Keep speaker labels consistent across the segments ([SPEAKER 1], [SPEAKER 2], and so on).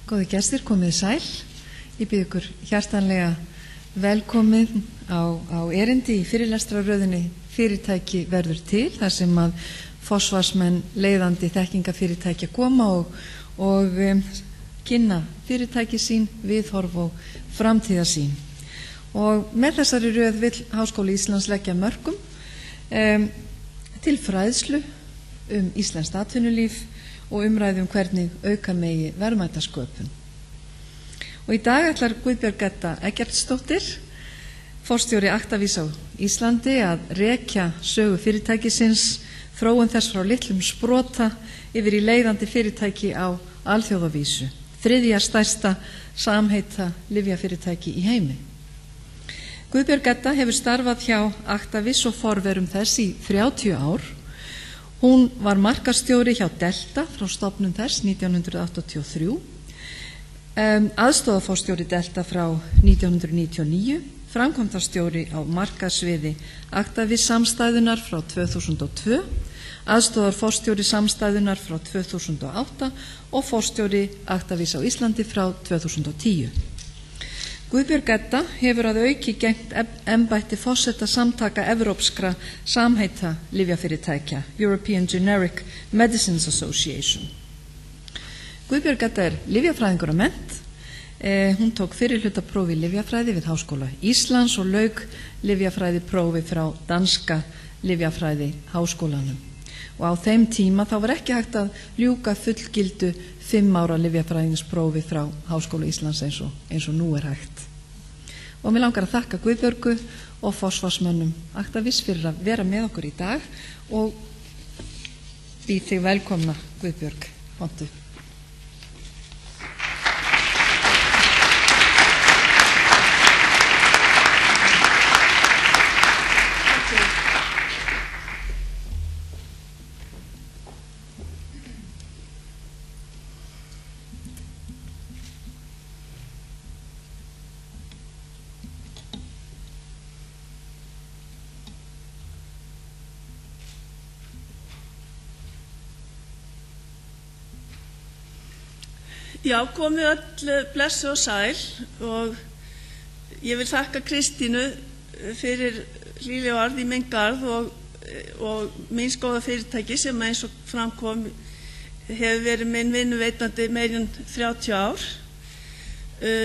[SPEAKER 1] Góði gestir, komið sæl. Ég býð ykkur hjartanlega velkomið á erindi í fyrirlestrarröðinni Fyrirtæki verður til, þar sem að forsvarsmenn leiðandi þekkingafyrirtækja koma og kynna fyrirtæki sín, viðhorf og framtíðarsýn. Og með þessari röð vill Háskóli Íslands leggja mörkum til fræðslu íslenskt atvinnulíf og umræðu hvernig auka megi verðmætasköpun. Og í dag ætlar Guðbjörg Edda Eggertsdóttir, forstjóri Actavis á Íslandi, að rekja sögu fyrirtækisins, þróun þess frá litlum sprota yfir í leiðandi fyrirtæki á alþjóðavísu, þriðja stærsta samheita lyfjafyrirtæki í heimi. Guðbjörg Edda hefur starfað hjá Actavis og forverum þess í 30 ár. Hún var markaðsstjóri hjá Delta frá stofnun þess 1983, aðstoðarforstjóri Delta frá 1999, framkvæmdastjóri á markaðssviði Actavis samstæðunar frá 2002, aðstoðarforstjóri samstæðunar frá 2008 og forstjóri Actavis á Íslandi frá 2010. Guðbjörg Edda hefur að auki gegnt embætti forseta samtaka evrópskra samheita lyfjafyrirtækja, European Generic Medicines Association. Guðbjörg Edda lyfjafræðingur að mennt. Hún tók fyrirhlutapróf í lyfjafræði við Háskóla Íslands og lauk lyfjafræðiprófi frá danska lyfjafræði háskólanum. Og á þeim tíma þá var ekki hægt að ljúka fullgildu 5 ára lyfjafræðingsprófi frá Háskóla Íslands eins og nú hægt. Og mér langar að þakka Guðbjörgu og forsvarsmönnum Actavis fyrir að vera með okkur í dag og býð þig velkomna, Guðbjörg. Vondu.
[SPEAKER 2] Já, komið öll blessu og sæl og ég vil þakka Kristínu fyrir hlýleg orð í minn garð og míns góða fyrirtæki sem eins og framkom hefur verið minn vinnuveitandi meir en 30 ár.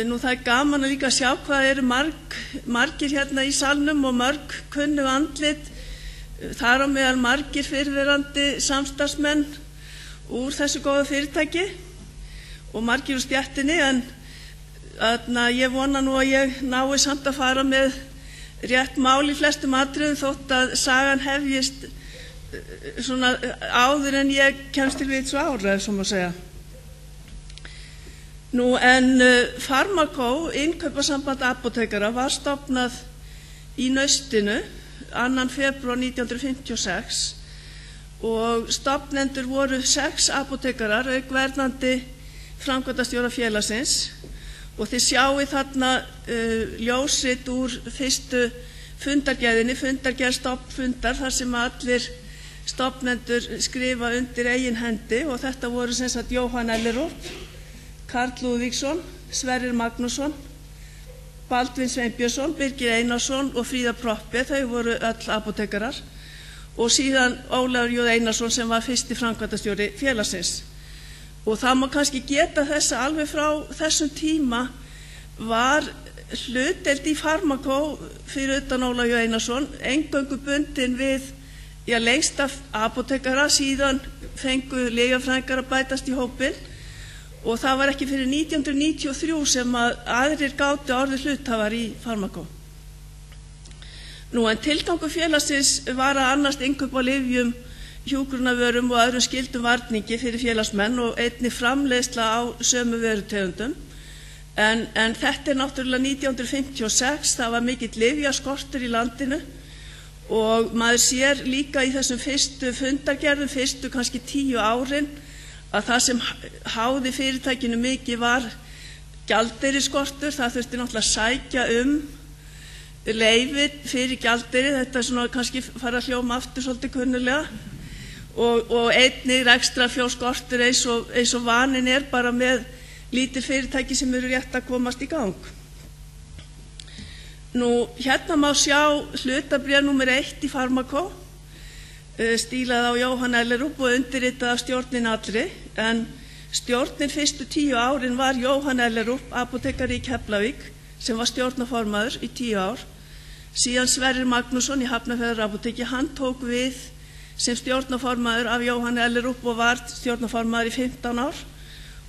[SPEAKER 2] Nú það gaman að líka sjá hvað eru margir hérna í salnum og mörg kunnug andlit, þar á meðal margir fyrrverandi samstarfsmenn úr þessu góða fyrirtæki og margir úr stjættinni, en ég vona nú að ég nái samt að fara með rétt mál í flestum atriðum þótt að sagan hefjist svona áður en ég kemst til vits og ára, ef svo má segja. Nú en Pharmaco, innkaupasamband apótekara, var stofnað í Naustinu 2. febrúar 1956 og stofnendur voru 6 apótekarar auk verðandi framkvæmdastjóra félagsins og þið sjáið þarna ljósrit úr fyrstu fundargerðinni, fundargerð stofnfundar, þar sem allir stofnendur skrifa undir eigin hendi, og þetta voru sem sagt Jóhann Ellerup, Karl Lúðvíksson, Sverrir Magnússon, Baldvin Sveinbjörnsson, Birgir Einarsson og Fríða Proppe. Þau voru öll apótekarar, og síðan Ólafur J. Einarsson sem var fyrsti framkvæmdastjóri félagsins. Og það má kannski geta þess að alveg frá þessum tíma var hlutdeild í Pharmaco fyrir utan Ólafur J. Einarsson eingöngu bundin við lengst af apótekara, síðan fengu lyfjafræðingar að bætast í hópinn, og það var ekki fyrir 1993 sem að aðrir gátu orðið hluthafar í Pharmaco. Nú en tilgangur félagsins var að annast innkaup á lyfjum, hjúkrunarvörum og öðrum skyldum varningi fyrir félagsmenn og einnig framleiðsla á sömu vörutegundum. En þetta náttúrulega 1956, það var mikill lyfjaskortur í landinu og maður sér líka í þessum fyrstu fundargerðum, fyrstu kannski 10 árin, að það sem háði fyrirtækinu mikið var gjaldeyrisskortur. Það þurfti náttúrulega að sækja leyfi fyrir gjaldeyrið, þetta svona kannski fara að hljóma aftur svolítið kunnulega. Og einnig rekstrarfjárskortur eins og vaninn bara með lítil fyrirtæki sem eru rétt að komast í gang. Hérna má sjá hlutabréf númer 1 í Pharmaco, stílað á Jóhann Ellerup og undirritað af stjórnin allri, en stjórnin fyrstu 10 árin var Jóhann Ellerup, apótekari í Keflavík, sem var stjórnarformaður í 10 ár. Síðan Sverrir Magnússon í Hafnarfjarðarapóteki, hann tók við sem stjórnarformaður af Jóhann Ellerup og var stjórnarformaður í 15 ár,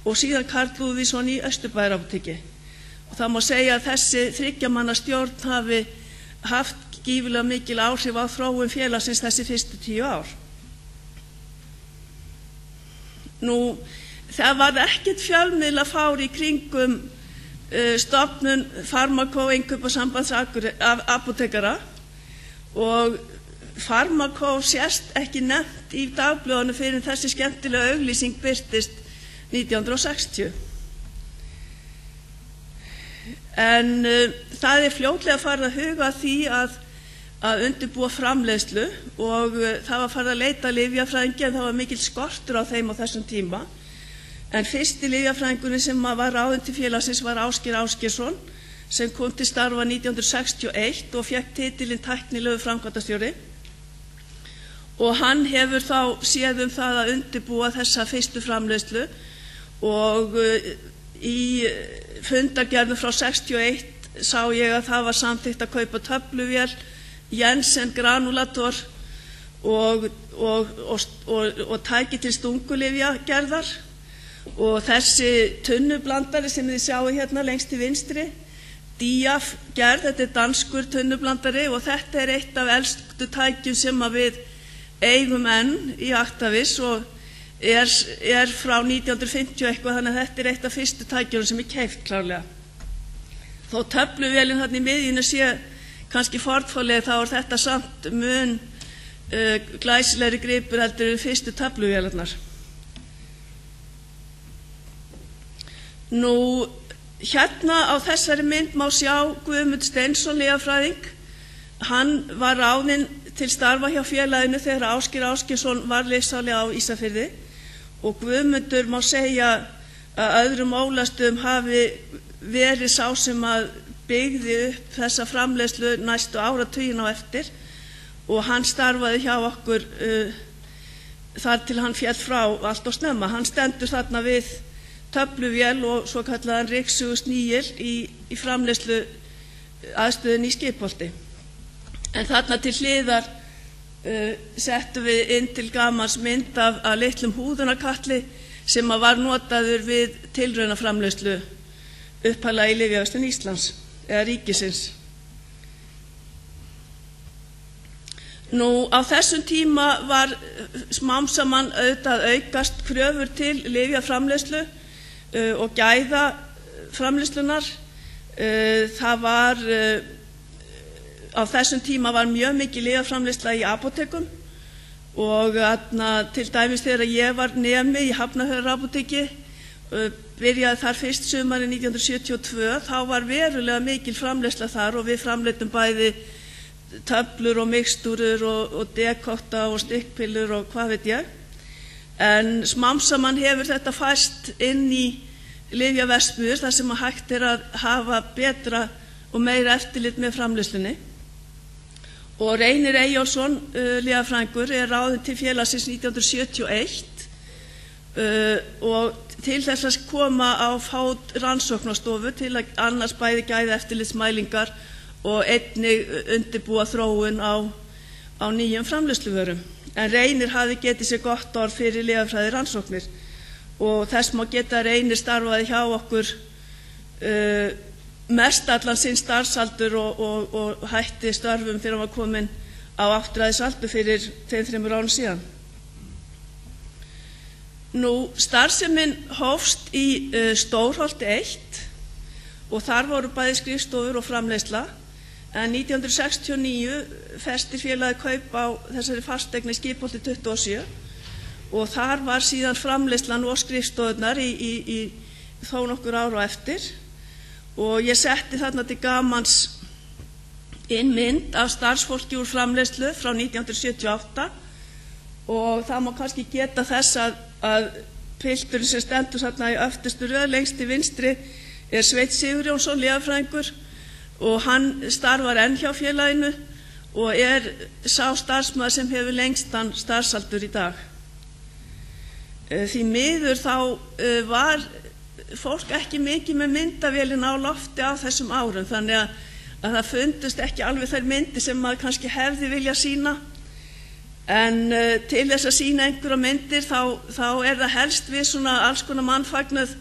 [SPEAKER 2] og síðan Karl Lúðvíksson í Austurbæjarapóteki. Og það má segja að þessi 3 manna stjórn hafi haft gífurlega mikil áhrif á þróun félagsins þessi fyrstu 10 ár. Það var ekkert fjölmiðlafár í kringum stofnun Pharmaco innkaupasambands apótekara, og Pharmaco sést ekki nefnt í dagblöðunum fyrir þessi skemmtilega auglýsing birtist 1960. En það fljótlega farið að huga að því að undirbúa framleiðslu, og það var farið að leita lyfjafræðingi, en það var mikill skortur á þeim á þessum tíma. En fyrsti lyfjafræðingurinn sem var ráðinn til félagsins var Ásgeir Ásgeirsson, sem kom til starfa 1961 og fékk titilinn tæknilegu framkvæmdastjóri, og hann hefur þá séð það að undirbúa þessa fyrstu framleiðslu, og í fundargerðum frá 61 sá ég að það var samþykkt að kaupa töfluvél, Jensen granulator og tæki til stungulyfjagerðar, og þessi tunnublandari sem þið sjáu hérna lengst til vinstri, Diaf gerð, þetta danskur tunnublandari, og þetta eitt af elstu tækjum sem við eigum enn í Actavis, og frá 1950 eitthvað, þannig að þetta eitt af fyrstu tækjunum sem keypt klárlega. Þó töfluvélin þarna í miðjunni sé kannski fornfálega, þá þetta samt mun glæsilegri gripur heldur en fyrstu töfluvélarnar. Hérna á þessari mynd má sjá Guðmund Steinsson lyfjafræðing. Hann var ráðinn til starfa hjá félaginu þegar Ásgeir Ásgeirsson var lyfsali á Ísafirði, og Guðmundur má segja að öðrum ólastum hafi verið sá sem að byggði upp þessa framleiðslu næstu áratugina á eftir, og hann starfaði hjá okkur þar til hann féll frá allt og snemma. Hann stendur þarna við töfluvél og svo kallaðan ryksugursnýil í framleiðslu aðstöðunni í Skipholti. En þarna til hliðar settum við inn til gamans mynd af litlum húðunarkatli sem var notaður við tilraunaframleiðslu upphaflega í Lyfjaverslun Íslands eða ríkisins. Á þessum tíma var smám saman auðvitað aukast kröfur til lyfjaframleiðslu og gæðaframleiðslunar. Það var á þessum tíma var mjög mikið lyfjaframleiðsla í apótekum, og til dæmis þegar ég var nemi í Hafnarfjarðarapóteki, byrjaði þar fyrst sumarið 1972, þá var verulega mikil framleiðsla þar, og við framleiddum bæði töflur og mixtúrur og dekotta og stikkpillur og hvað veit ég. En smám saman hefur þetta færst inn í lyfjaverksmiðjur þar sem hægt að hafa betra og meira eftirlit með framleiðslunni. Og Reynir Eyjólfsson, lyfjafræðingur, ráðinn til félagsins 1971, og til þess að koma á fót rannsóknastofu til að annars bæði gæðaeftirlitsmælingar og einnig undirbúa þróun á nýjum framleiðsluvörum. En Reynir hafði getið sér gott orð fyrir lyfjafræði rannsóknir, og þess má geta að Reynir starfaði hjá okkur mest allan sinn starfsaldur og hætti störfum þegar hann var kominn á áttræðisaldur fyrir 2-3 árum síðan. Starfsemin hófst í Stórholti 1, og þar voru bæði skrifstofur og framleiðsla, en 1969 festi félagið kaup á þessari fasteign í Skipholti 27, og þar var síðan framleiðslan og skrifstofurnar í þó nokkur ár á eftir. Og ég setti þarna til gamans inn mynd af starfsfólki úr framleiðslu frá 1978, og það má kannski geta þess að pilturinn sem stendur þarna í öftustu röð lengst til vinstri Sveinn Sigurjónsson, lyfjafræðingur, og hann starfar enn hjá félaginu og sá starfsmaður sem hefur lengstan starfsaldur í dag. Því miður þá var fólk ekki mikið með myndavélina á lofti á þessum árum, þannig að það fundust ekki alveg þær myndir sem maður kannski hefði vilja sýna. En til þess að sýna einhverja myndir þá það helst við svona alls konar mannfagnuð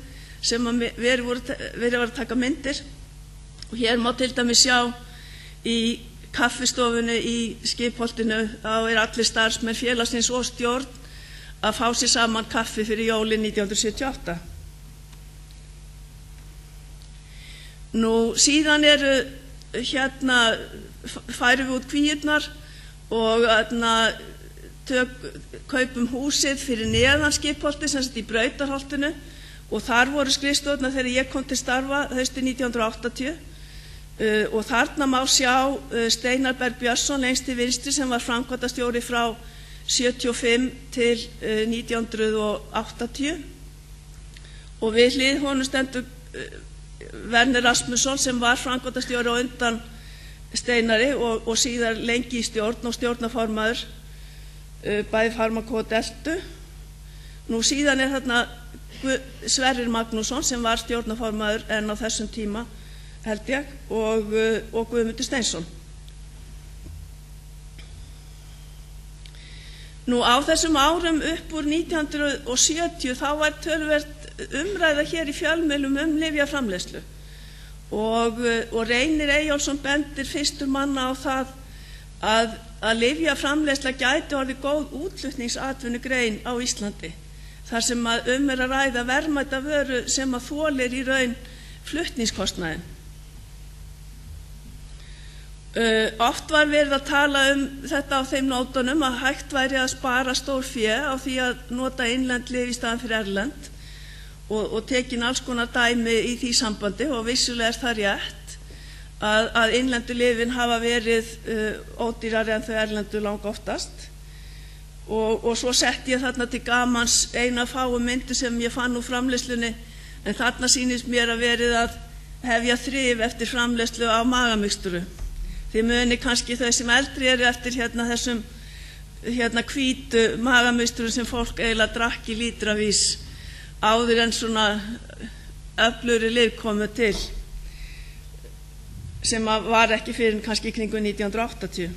[SPEAKER 2] sem verið var að taka myndir. Og hér má til dæmis sjá í kaffistofunni í Skipholtinu, þá allir starfsmenn félagsins og stjórn að fá sér saman kaffi fyrir jólin 1978. Nú síðan færum við út kvíurnar og kaupum húsið fyrir neðan Skipholtið, sem sagt í Brautarholtinu, og þar voru skrifstofurnar þegar ég kom til starfa haustið 1980. Og þarna má sjá Steinar Berg Björnsson lengst til vinstri sem var framkvæmdastjóri frá 75 til 1980, og við hlið honum stendur Werner Rasmusson sem var framkvæmdastjóri á undan Steinari og síðar lengi í stjórn og stjórnarformaður bæði Pharmaco og Deltu. Nú síðan þarna Sverrir Magnússon sem var stjórnarformaður en á þessum tíma held ég, og Guðmundur Steinsson. Nú á þessum árum upp úr 1970 þá var töluvert umræða hér í fjölmiðlum lyfjaframleiðslu og Reynir Eyjólfsson bendir fyrstur manna á það að lyfjaframleiðsla gæti orðið góð útflutningsatvinnugrein á Íslandi, þar sem að ræða verðmæta vöru sem að þolir í raun flutningskostnaðinn. Oft var verið að tala þetta á þeim nótunum að hægt væri að spara stór fé á því að nota innlend lyf í staðinn fyrir erlend og tekin alls konar dæmi í því sambandi, og vissulega það rétt að innlendu lyfin hafa verið ódýrari en þau erlendu langoftast. Og svo sett ég þarna til gamans eina fáu myndu sem ég fann úr framleiðslunni, en þarna sýnist mér að verið að hefja þrif eftir framleiðslu á magamixturu. Þið muni kannski þau sem eldri eftir þessum hvítu magamixturu sem fólk eiginlega drakk í lítravís áður en svona öflugri lyf komu til, sem var ekki fyrir kannski kringum 1980.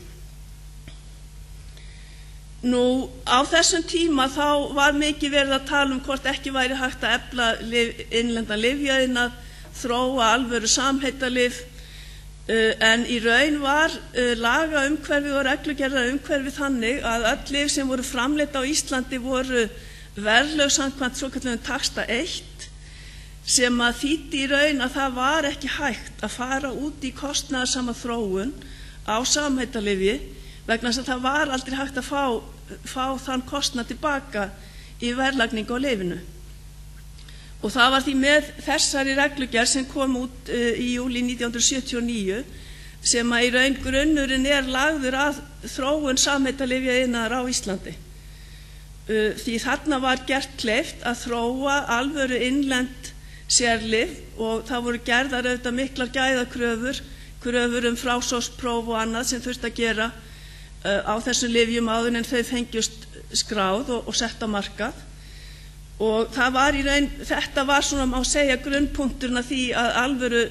[SPEAKER 2] Nú á þessum tíma þá var mikið verið að tala hvort ekki væri hægt að efla innlendan lyfjaiðnað, þróa alvöru samheitalyf, en í raun var lagaumhverfið og reglugerðarumhverfið þannig að öll lyf sem voru framleidd á Íslandi voru verðlög samkvæmt svokölluðum taxta 1, sem að þýddi í raun að það var ekki hægt að fara út í kostnaðarsama þróun á samheitalyfji, vegna þess að það var aldrei hægt að fá þann kostnað tilbaka í verðlagningu á lyfinu. Og það var því með þessari reglugerð sem kom út í júlí 1979 sem að í raun grunnurinn lagður að þróun samheitalyfjaiðnaðar á Íslandi. Því þarna var gert kleift að þróa alvöru innlend sérlyf, og það voru gerðar auðvitað miklar gæðakröfur, kröfur frásogspróf og annað sem þurfti að gera á þessum lyfjum áður en þau fengjust skráð og sett á markað. Og það var í raun, þetta var svona má segja grunnpunkturinn að því að alvöru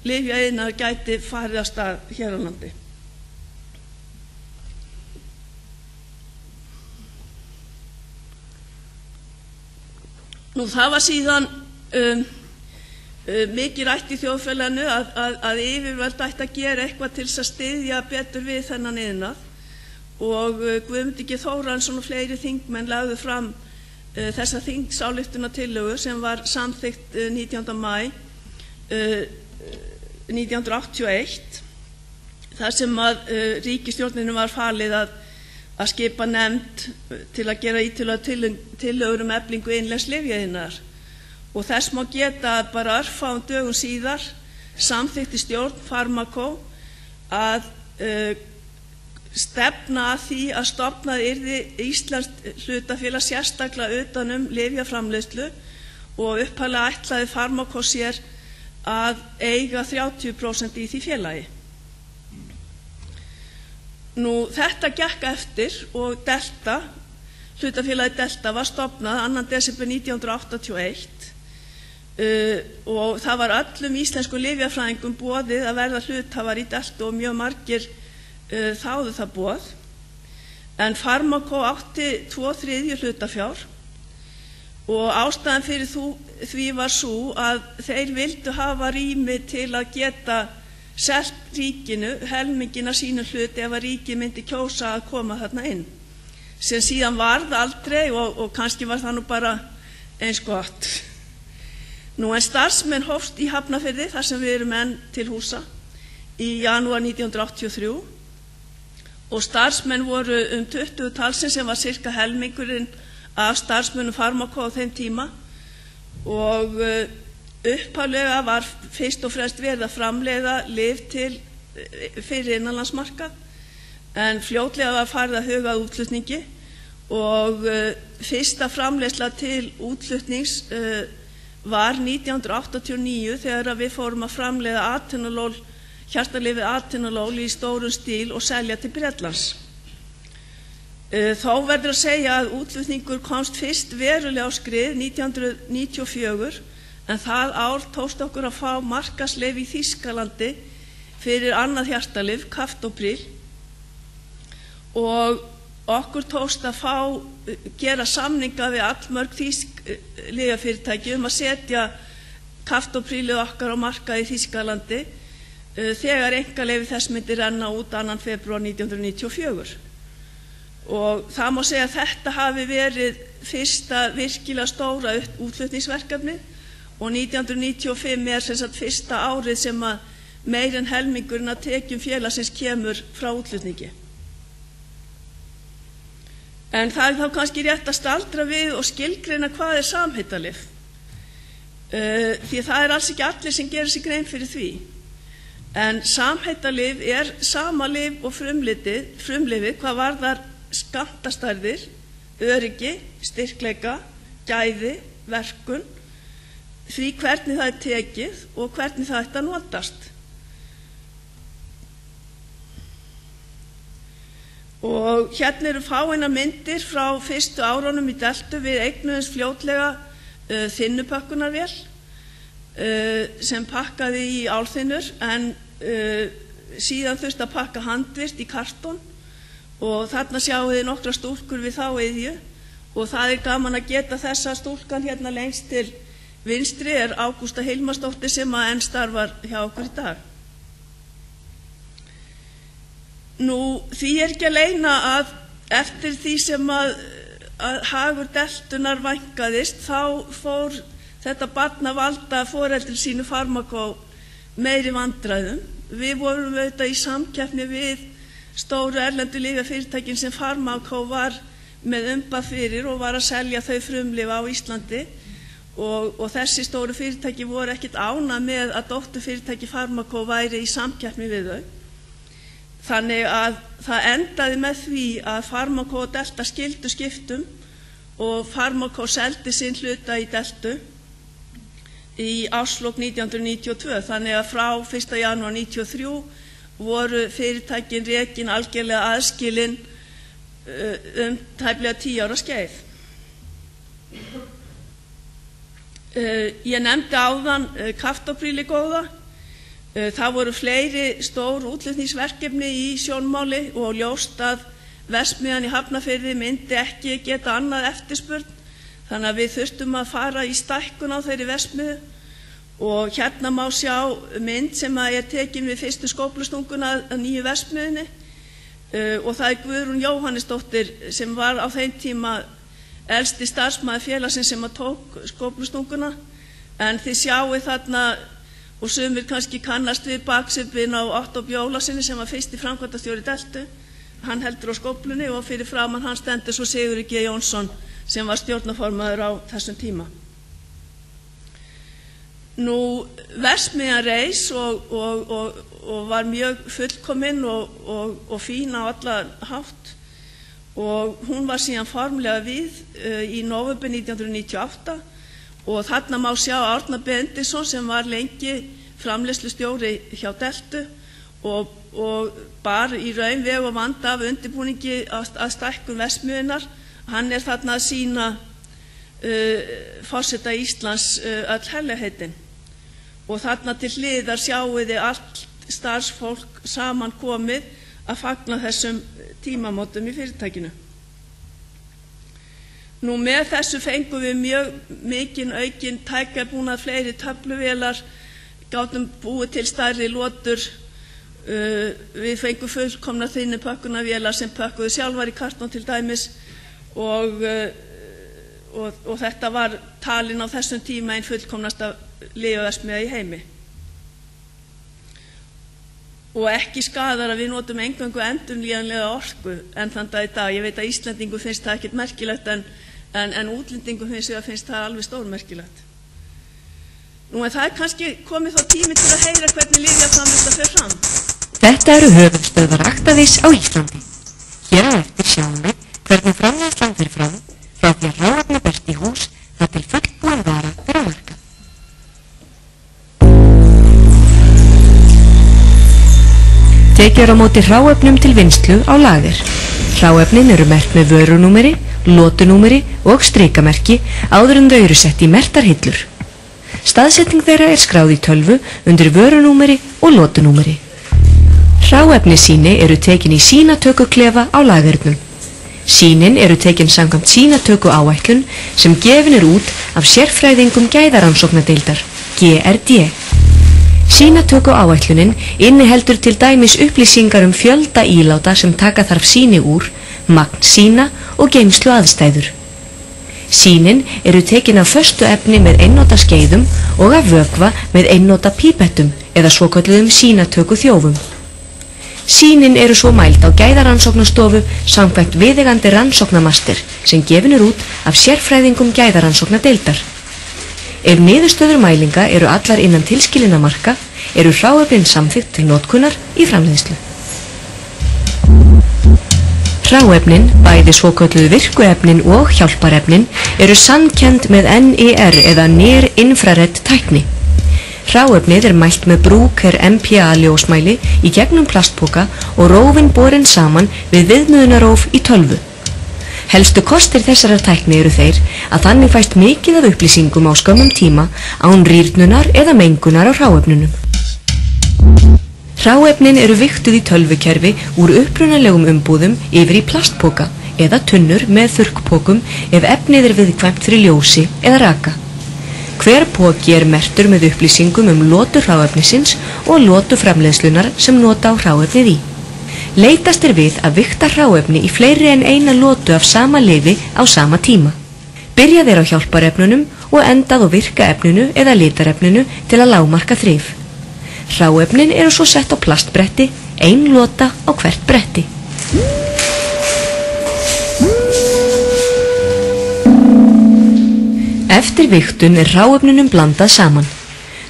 [SPEAKER 2] lyfjaiðnaður gæti farið af stað hér á landi. Nú það var síðan mikið rætt í þjóðfélaginu að yfirvöld ætti að gera eitthvað til þess að styðja betur við þennan iðnað, og Guðmundur G. Þórarinsson og fleiri þingmenn lagðu fram þessa þingsályktunartillögu sem var samþykkt 19. maí 1981, þar sem að ríkisstjórninni var falið að skipa nefnd til að gera ítarlegar tillögur eflingu innlends lyfjaiðnaðar. Og þess má geta að bara örfáum dögum síðar samþykkti stjórn Pharmaco að stefna að því að stofnað yrði íslenskt hlutafélag sérstaklega utan lyfjaframleiðslu og upphaflega ætlaði Pharmaco sér að eiga 30% í því félagi. Þetta gekk eftir og Delta, hlutafélagið Delta var stofnað 2. desember 1981 og það var öllum íslenskum lyfjafræðingum boðið að verða hluthafar í Delta og mjög margir þáðu það boð. En Pharmaco átti 2/3 hlutafjár og ástæðan fyrir því var sú að þeir vildu hafa rými til að geta selt ríkinu helmingina sínu hlut ef að ríkið myndi kjósa að koma þarna inn, sem síðan varð aldrei og kannski var það bara eins gott. En starfsmenn hófst í Hafnarfirði, þar sem við erum enn til húsa, í janúar 1983 og starfsmenn voru 20 talsins sem var cirka helmingurinn af starfsmönnum Pharmaco á þeim tíma og upphaflega var fyrst og fremst verið að framleiða lyf fyrir innanlandsmarkað en fljótlega var farið að huga að útflutningi og fyrsta framleiðsla til útflutnings var 1989 þegar við fórum að framleiða atenolol, hjartalyfið atenolol í stórum stíl og selja til Bretlands. Þó verður að segja að útflutningur komst fyrst verulega á skrið 1994 en það ár tókst okkur að fá markaðsleyfi í Þýskalandi fyrir annað hjartalyf, Captopril, og okkur tókst að gera samninga við allmörg þýsk lyfjafyrirtæki að setja Captoprilið okkar á markað í Þýskalandi þegar einkaleyfi þess myndi renna út 2. febrúar 1994. Og það má segja að þetta hafi verið fyrsta virkilega stóra útflutningsverkefni og 1995 sem sagt fyrsta árið sem að meir en helmingurinn af tekjum félagsins kemur frá útflutningi. En það þá kannski rétt að staldra við og skilgreina hvað samheitalyf. Því það alls ekki allir sem gerir sig grein fyrir því. En samheitalyf sama lyf og frumlyfið hvað varðar skammtastærðir, öryggi, styrkleika, gæði, verkun, því hvernig það tekið og hvernig það ætti að notast. Og hérna eru fáeinar myndir frá fyrstu árunum í Deltu. Við eignuðumst fljótlega þynnupökkunarvél sem pakkaði í álþynnur en síðan þurfti að pakka handvirkt í kartón og þarna sjáum við nokkra stúlkur við þá iðju og það gaman að geta þessa stúlkan hérna lengst til vinstri Ágústa Hilmarsdóttir sem að enn starfar hjá okkur í dag. Því ekki að leyna að eftir því sem að hagur Deltunnar vænkaðist þá fór þetta barn að valda foreldri sínu Pharmaco meiri vandræðum. Við vorum auðvitað í samkeppni við stóru erlendu lyfjafyrirtækin sem Pharmaco var með umbað fyrir og var að selja þau frumlyf á Íslandi og þessi stóru fyrirtæki voru ekkert ánægð með að dótturfyrirtæki Pharmaco væri í samkeppni við þau. Þannig að það endaði með því að Pharmaco og Delta skildu skiptum og Pharmaco seldi sinn hluta í Deltu í árslok 1992. Þannig að frá 1. janúar 1993 voru fyrirtækin rekin algjörlega aðskilin tæplega 10 ára skeið. Ég nefndi áðan Captoprilið góða. Það voru fleiri stór útflutningsverkefni í sjónmáli og ljóst að verksmiðjan í Hafnarfirði myndi ekki geta annað eftirspurn þannig að við þurftum að fara í stækkun á þeirri verksmiðju og hérna má sjá mynd sem að tekin við fyrstu skóflustunguna að nýju verksmiðjunni og það Guðrún Jóhannesdóttir sem var á þeim tíma elsti starfsmaður félagsins sem að tók skóflustunguna en þið sjáið þarna og sumir kannski kannast við baksibin á Otto Bjólasinni sem var fyrsti framkvæmdastjóri Deltu. Hann heldur á skóflunni og fyrir framan hann stendur svo Sigurður G. Jónsson sem var stjórnarformaður á þessum tíma. Verksmiðjan reis og var mjög fullkomin og fín á allan hátt og hún var síðan formlega við í nóvember 1998 og þarna má sjá Árna Benediktsson sem var lengi framleiðslustjóri hjá Deltu og bar í raun veg og vanda af undirbúningi að stækkun verksmiðjunnar. Hann þarna að sýna forseta Íslands öll herligheitin og þarna til hliðar sjáiði allt starfsfólk saman komið að fagna þessum tímamótum í fyrirtækinu. Með þessu fengum við mjög mikinn aukinn tækjabúnað, fleiri töfluvélar, gátum búið til stærri lotur, við fengum fullkomna þynnipökkunarvélar sem pökkuðu sjálfar í kartón til dæmis og þetta var talin á þessum tíma ein fullkomnasta lyfjaverksmiðja í heimi. Og ekki skadar að við notum eingöngu endurnýjanlega orku en þann dag í dag. Ég veit að Íslendingum finnst það ekkert merkilegt en útlendingum finnst það alveg stórmerkilegt. En það kannski komið þá tími til að heyra hvernig lyfjaframleiðsla fer fram.
[SPEAKER 3] Þetta eru höfuðstöðvar Actavis á Íslandi. Hér á eftir sjáum við hvernig framleiðslan fer fram frá því að hráefni berst í hús þar til fullbúin vara fer á markað. Tekið á móti hráefnum til vinnslu á lager. Hráefnin eru merkt með vörunúmeri, lotunúmeri og strikamerki áður en þau eru sett í merktar hillur. Staðsetning þeirra skráð í tölvu undir vörunúmeri og lotunúmeri. Hráefnissýni eru tekin í sýnatökuklefa á lagernum. Sýnin eru tekin samkvæmt sýnatökuáætlun sem gefin út af sérfræðingum gæðarannsóknadeildar, GRD. Sýnatökuáætlunin inniheldur til dæmis upplýsingar fjölda íláta sem taka þarf sýni úr, magn sýna og geymslu aðstæður. Sýnin eru tekin af föstu efni með einnota skeiðum og af vökva með einnota pípettum eða svokölluðum sýnatökuþjófum. Sýnin eru svo mæld á gæðarannsóknastofu samkvæmt viðeigandi rannsóknamaster sem gefin út af sérfræðingum gæðarannsóknadeildar. Ef niðurstöður mælinga eru allar innan tilskilinna marka, eru hráefnin samþykkt til notkunar í framleiðslu. Hráefnin, bæði svokölluð virkuefnin og hjálparefnin, eru sannkennd með NIR eða Near Infrared tækni. Hráefnið mælt með Bruker MPA ljósmæli í gegnum plastpoka og rófin borin saman við viðmiðunaróf í tölvu. Helstu kostir þessarar tækni eru þeir að þannig fæst mikið af upplýsingum á skömmum tíma án rýrnunar eða mengunar á hráefnunum. Hráefnin eru vigtuð í tölvukerfi úr upprunalegum umbúðum yfir í plastpoka eða tunnur með þurrkpokum ef efnið viðkvæmt fyrir ljósi eða raka. Hver poki merktur með upplýsingum lotu hráefnisins og lotu framleiðslunar sem nota á hráefnið í. Leitast við að vigta hráefni í fleiri en eina lotu af sama lyfi á sama tíma. Byrjað á hjálparefnunum og endað á virkaefninu eða litarefninu til að lágmarka þrif. Hráefnin eru svo sett á plastbretti, ein lota á hvert bretti. Eftir vigtun hráefnunum blandað saman.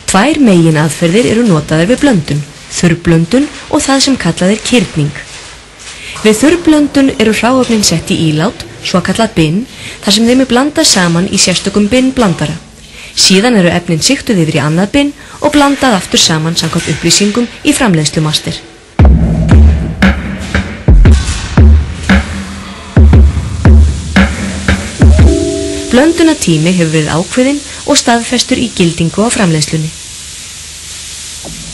[SPEAKER 3] Tvær meginaðferðir eru notaðar við blöndun, þurrblöndun og það sem kallað kyrning. Við þurrblöndun eru hráefnin sett í ílát, svo kallað binn, þar sem þeim blandað saman í sérstökum binnblandara. Síðan eru efnin sigtuð yfir í annað binn og blandað aftur saman samkvæmt upplýsingum í framleiðslumaster. Blöndunatími hefur verið ákveðinn og staðfestur í gildingu á framleiðslunni.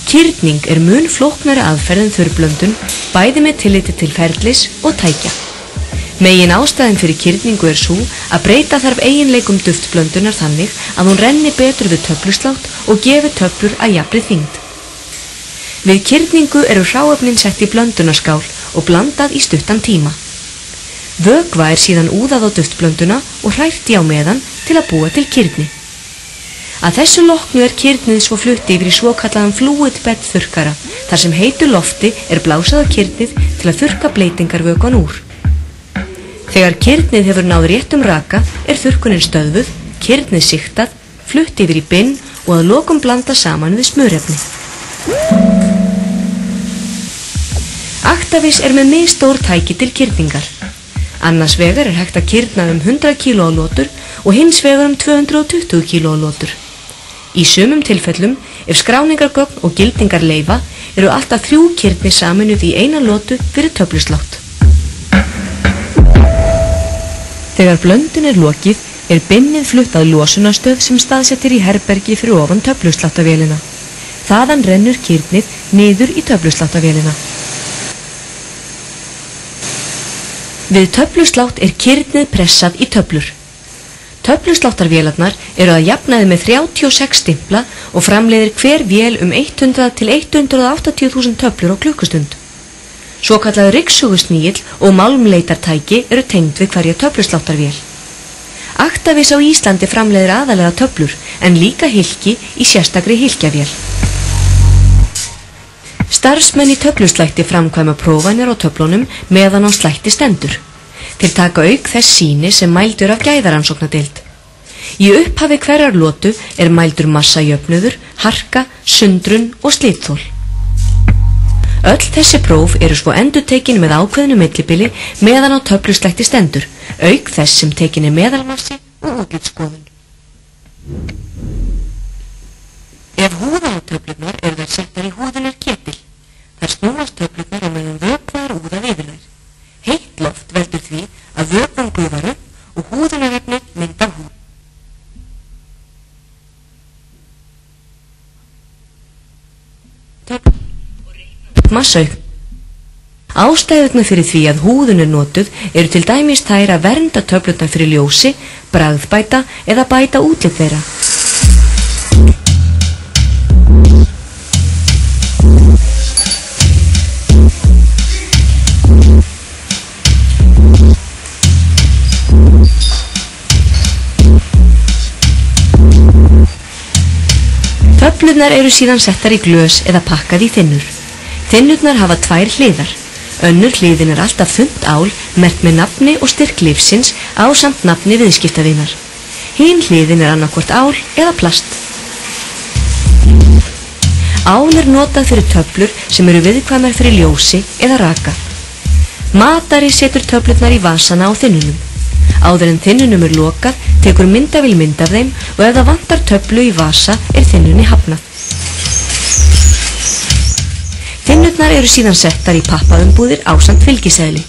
[SPEAKER 3] Kyrning mun flóknari aðferð en þurrblöndun, bæði með tilliti til ferlis og tækja. Megin ástæðan fyrir kyrningu sú að breyta þarf eiginleikum duftblöndunar þannig að hún renni betur við töfluslátt og gefi töflur að jafnri þyngd. Við kyrningu eru hráefnin sett í blöndunarskál og blandað í stuttan tíma. Vökva síðan úðað á duftblönduna og hrært í á meðan til að búa til kyrni. Að þessu loknu kyrnið svo flutt yfir í svokallaðan fluid bed þurrkara, þar sem heitu lofti blásað á kyrnið til að þurrka bleytingarvökvann úr. Þegar kyrnið hefur náð réttum raka þurrkunin stöðvuð, kyrnið sigtað, flutt yfir í binn og að lokum blanda saman við smurefni. Actavis með misstór tæki til kyrningar. Annars vegar hægt að kyrna 100 kilólotur og hins vegar 220 kilólotur. Í sumum tilfellum, ef skráningargögn og gildingar leyfa, eru alltaf 3 kyrni saminuð í eina lotu fyrir töfluslátt. Þegar blöndun lokið, binnið flutt að losunarstöð sem staðsettir í herbergi fyrir ofan töflusláttavélina. Þaðan rennur kyrnið niður í töflusláttavélina. Við töfluslátt kyrnið pressað í töflur. Töflusláttarvélarnar eru að jafnaði með 36 stimpla og framleiðir hver vél 100 til 180.000 töflur á klukkustund. Svokallaður ryksugursnígill og málmleitartæki eru tengd við hverja töflusláttarvél. Actavis á Íslandi framleiðir aðalega töflur en líka hylki í sérstakri hylkjavél. Starfsmenn í töfluslætti framkvæma prófanir á töflunum meðan á slætti stendur. Þeir taka auk þess sýni sem mældur af gæðarannsóknadeild. Í upphafi hverjar lotu mældur massajöfnuður, harka, sundrun og slitþol. Öll þessi próf eru svo endurtekin með ákveðnu millibili meðan á töfluslætti stendur, auk þess sem tekin meðalmassi og útlitsskoðun. Ef húðanatöflurnar þær settar í húðunarketil, þar snúast töflurnar á meðan vökva úða yfir þær. Heitt loft veldur því að vökvan gufar upp og húðunarefni myndar húð. Massauk. Ástæðurnar fyrir því að húðun notuð eru til dæmis þær að vernda töflurnar fyrir ljósi, bragðbæta eða bæta útlit þeirra. Töflurnar eru síðan settar í glös eða pakkað í þynnur. Þynnurnar hafa 2 hliðar. Önnur hliðin alltaf þunnt ál merkt með nafni og styrk lyfsins ásamt nafni viðskiptavinar. Hin hliðin annaðhvort ál eða plast. Ál notað fyrir töflur sem eru viðkvæmar fyrir ljósi eða raka. Matari setur töflurnar í vasana á þynnunum. Áður en þynnunum lokað tekur myndavél mynd af þeim og ef það vantar töflu í vasa þynnunni hafnað. Þynnurnar eru síðan settar í pappaumbúðir ásamt fylgiseðli.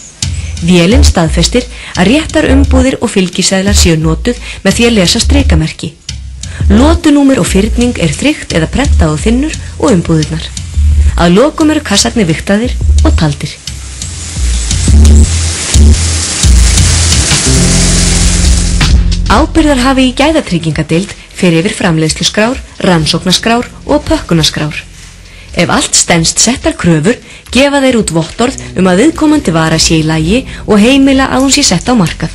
[SPEAKER 3] Vélin staðfestir að réttar umbúðir og fylgiseðlar séu notuð með því að lesa strikamerki. Lotunúmer og fyrning þrykkt eða prentað á þynnur og umbúðirnar. Að lokum eru kassarnir vigtaðir og taldir. Ábyrgðarhafi í gæðatryggingadeild fer yfir framleiðsluskrár, rannsóknaskrár og pökkunaskrár. Ef allt stenst settar kröfur, gefa þeir út vottorð að viðkomandi vara sé í lagi og heimila að hún sé sett á markað.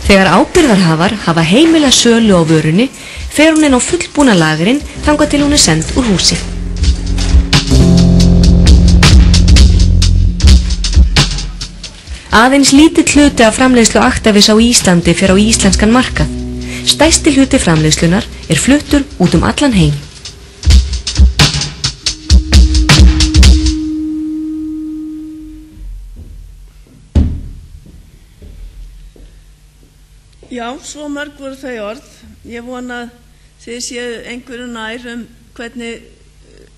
[SPEAKER 3] Þegar ábyrgðarhafar hafa heimila sölu á vörunni, fer hún inn á fullbúna lagerinn þangað til hún send úr húsi. Aðeins lítill hluti af framleiðslu Actavis á Íslandi fer á íslenskan markað. Stærsti hluti framleiðslunar fluttur út allan heim.
[SPEAKER 2] Já, svo mörg voru þau orð. Ég vona að þið séu einhverju nær hvernig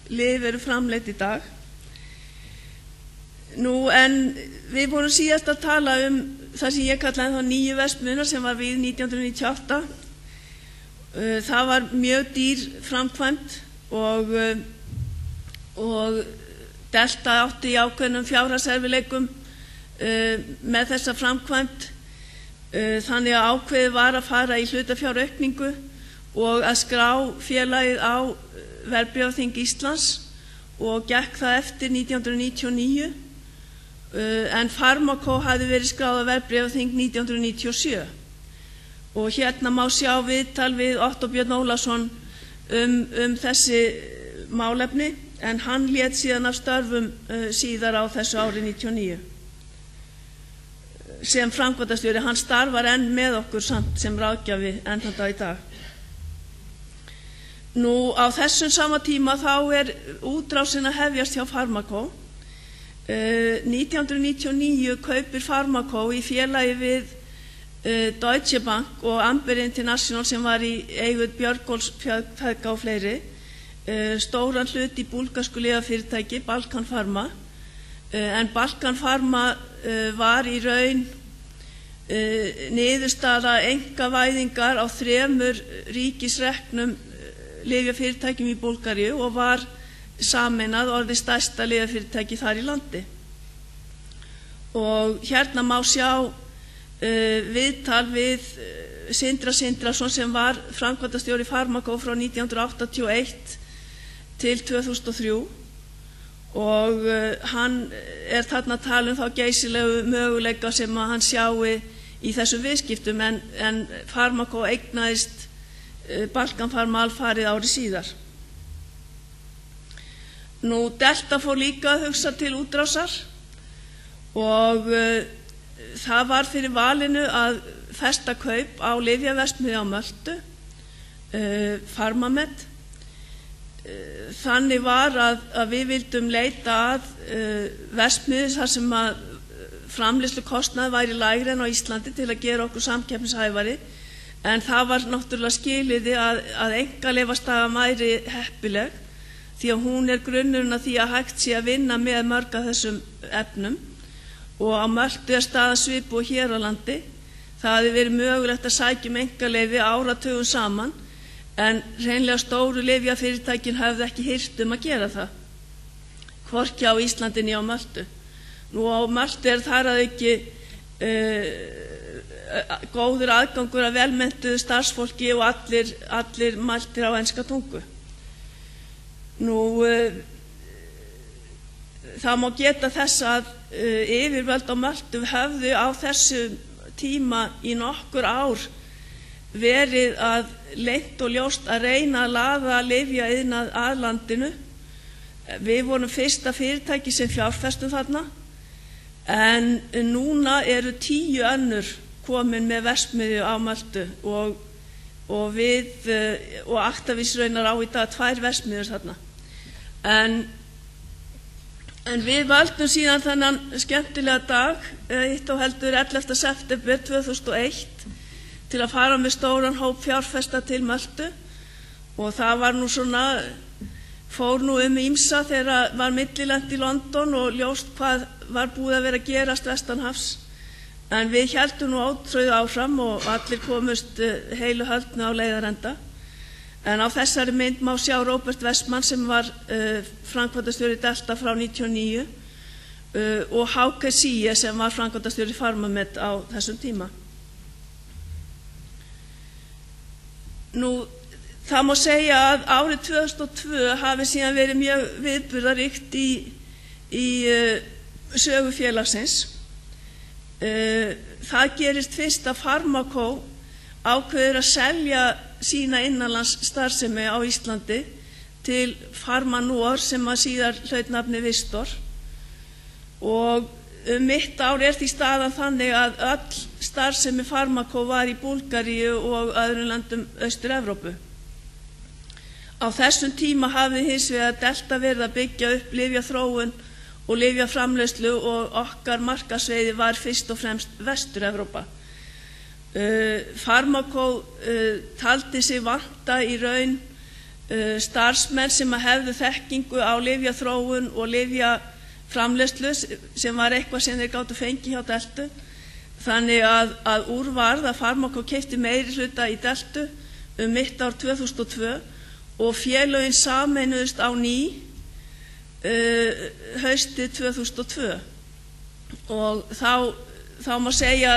[SPEAKER 2] lyf eru framleidd í dag. Nú, en við vorum síðast að tala það sem ég kallaði þá nýju verksmiðjuna sem var við 1998. Það var mjög dýr framkvæmd og Delta átti í ákveðnum fjárhagserfiðleikum með þessa framkvæmd. Þannig að ákveðið var að fara í hlutafjáraukningu og að skrá félagið á Verðbréfaþing Íslands og gekk það eftir 1999. En Pharmaco hafði verið skráð á Verðbréfaþing 1997 og hérna má sjá viðtal við Otto Björn Ólafsson þessi málefni en hann lét síðan af störfum síðar á þessu ári 99. sem framkvæmdastjóri, hann starfar enn með okkur samt sem ráðgjafi enn þann dag í dag. Nú á þessum sama tíma þá útrásin að hefjast hjá Pharmaco. 1999 kaupir Pharmaco í félagi við Deutsche Bank og Amber International sem var í eigu Björgóls Feðga og fleiri, stóran hlut í búlgarsku lyfjafyrirtæki Balkan Pharma, en Balkan Pharma var í raun niðurstaða einkavæðingar á 3 ríkisreknum lyfjafyrirtækjum í Búlgaríu og var sameinað orðið stærsta lyfjafyrirtæki þar í landi. Og hérna má sjá viðtal við Sindra Sindrason sem var framkvæmdastjóri Pharmaco frá 1981 til 2003 og hann þarna að tala þá geysilegu möguleika sem að hann sjái í þessum viðskiptum, en Pharmaco eignaðist Balkan Pharma alfarið ári síðar. Nú Delta fór líka að hugsa til útrásar og það var fyrir valinu að festa kaup á lyfjaverksmiðju á Möltu, Pharmamed. Þannig var að við vildum leita að verksmiðju þar sem að framleiðslukostnaður væri lægri en á Íslandi til að gera okkur samkeppnishæfari, en það var náttúrulega skilyrði að einkaleyfastaða væri heppileg, því að hún grunnurinn að því að hægt sé að vinna með mörg af þessum efnum. Og á Möltu staðan svipuð og hér á landi. Það hefði verið mögulegt að sækja einkaleyfi áratugum saman, en hreinlega stóru lyfjafyrirtækin hefðu ekki hirt að gera það, hvorki á Íslandi né á Möltu. Nú á Möltu þar að ekki góður aðgangur að velmenntuðu starfsfólki og allir mæltir á enska tungu. Nú það má geta þess að yfirvöld á Möltu höfðu á þessu tíma í nokkur ár verið að leynt og ljóst að reyna að laða lyfjaiðnað að landinu. Við vorum fyrsta fyrirtæki sem fjárfestum þarna, en núna 10 önnur komin með verksmiðju á Möltu og Actavis raunar á í dag 2 verksmiðjur þarna. En við völdum síðan þennan skemmtilega dag, hitt og heldur 11. september 2001, til að fara með stóran hóp fjárfesta til Möltu, og það var nú svona, fór nú ýmsa þegar var millilent í London og ljóst hvað var búið að vera að gerast vestanhafs, en við héldum nú ótrauð áfram og allir komust heilu höldnu á leiðarenda. En á þessari mynd má sjá Róbert Westman sem var framkvæmdastjóri Delta frá 1999 og Hauke Sie sem var framkvæmdastjóri Pharmamed á þessum tíma. Nú, það má segja að árið 2002 hafi síðan verið mjög viðburðaríkt í sögu félagsins. Það gerist fyrst að Pharmaco ákveður að selja sína innanlands starfsemi á Íslandi til Pharmanor sem að síðar hlaut nafni Vistor, og mitt ár því staðan þannig að öll starfsemi Pharmaco var í Búlgaríu og öðrum löndum Austur-Evrópu. Á þessum tíma hafði hins vegar Delta verið að byggja upp lyfjaþróun og lyfjaframleiðslu og okkar markaðssvæði var fyrst og fremst Vestur-Evrópa. Pharmaco taldi sig vanta í raun starfsmenn sem hefðu þekkingu á lyfjaþróun og lyfjaframleiðslu sem var eitthvað sem þeir gátu fengið hjá Deltu. Þannig að úr varð að Pharmaco keypti meiri hluta í Deltu mitt ár 2002 og félögin sameinuðust á ný haustið 2002, og þá má segja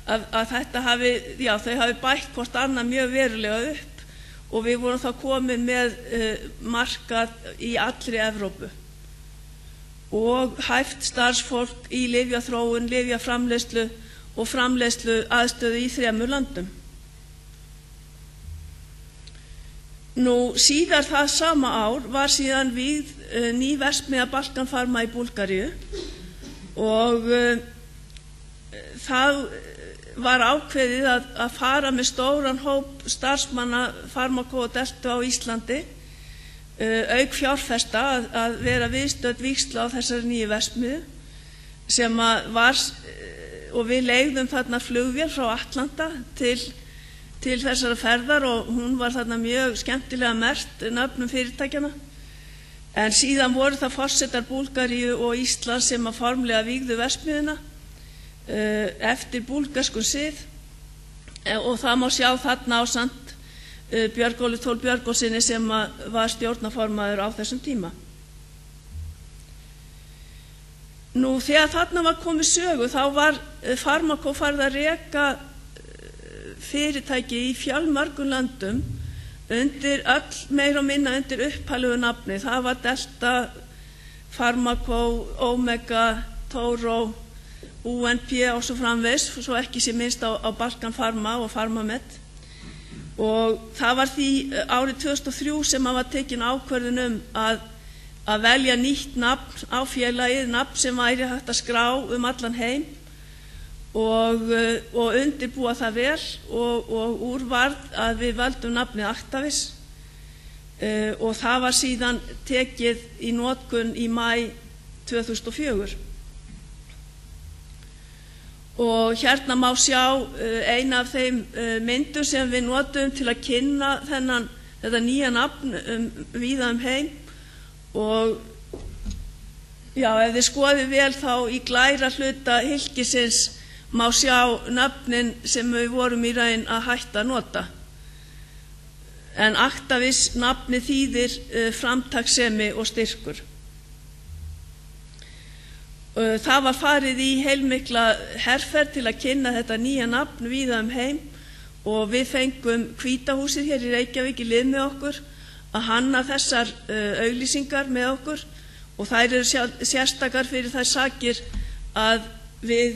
[SPEAKER 2] að þetta þau hafi bætt hvort annað mjög verulega upp, og við vorum þá komin með markað í allri Evrópu og hæft starfsfólk í lyfjaþróun, lyfjaframleiðslu og framleiðslu aðstöðu í 3 löndum. Nú síðar það sama ár var síðan vígð ný verksmiðja Balkan Pharma í Búlgaríu, og það var ákveðið að fara með stóran hóp starfsmanna Farmakó og Deltu á Íslandi, auk fjárfesta að vera viðstödd vígslu á þessari nýju verksmiðju sem var, og við leigðum þarna flugvél frá Atlanta til þessara ferðar og hún var þarna mjög skemmtilega merkt nöfnum fyrirtækjana. En síðan voru það forsetar Búlgaríu og Íslands sem að formlega vígðu verksmiðjuna eftir búlgarskum sið og það má sjá þarna ásamt Björgóli Tól Björgólfssyni sem var stjórnarformaður á þessum tíma. Nú þegar þarna var komið sögu þá var Farmakó farið að reka fyrirtæki í fjölmörgum löndum undir meira og minna undir upphælugu nafni. Það var Delta, Farmakó, Omega, Toro, UNP og svo framvegis, svo ekki sé minnst á Balkan Pharma og Pharmamed. Og það var því árið 2003 sem var tekin ákvörðun að velja nýtt nafn á félagið, nafn sem væri hægt að skrá allan heim og undirbúa það vel og úr varð að við völdum nafnið Actavis og það var síðan tekið í notkun í maí 2004. Og hérna má sjá eina af þeim myndum sem við notum til að kynna þetta nýja nafn víða heim og já, ef þið skoðið vel þá í glæra hluta hylkisins má sjá nöfnin sem við vorum í raun að hætta að nota. En Actavis nafni þýðir framtakssemi og styrkur. Það var farið í heilmikla herferð til að kynna þetta nýja nafn víða heim og við fengum Hvíta húsið hér í Reykjavík í lið með okkur að hanna þessar auglýsingar með okkur og þær eru sérstakar fyrir þær sakir að við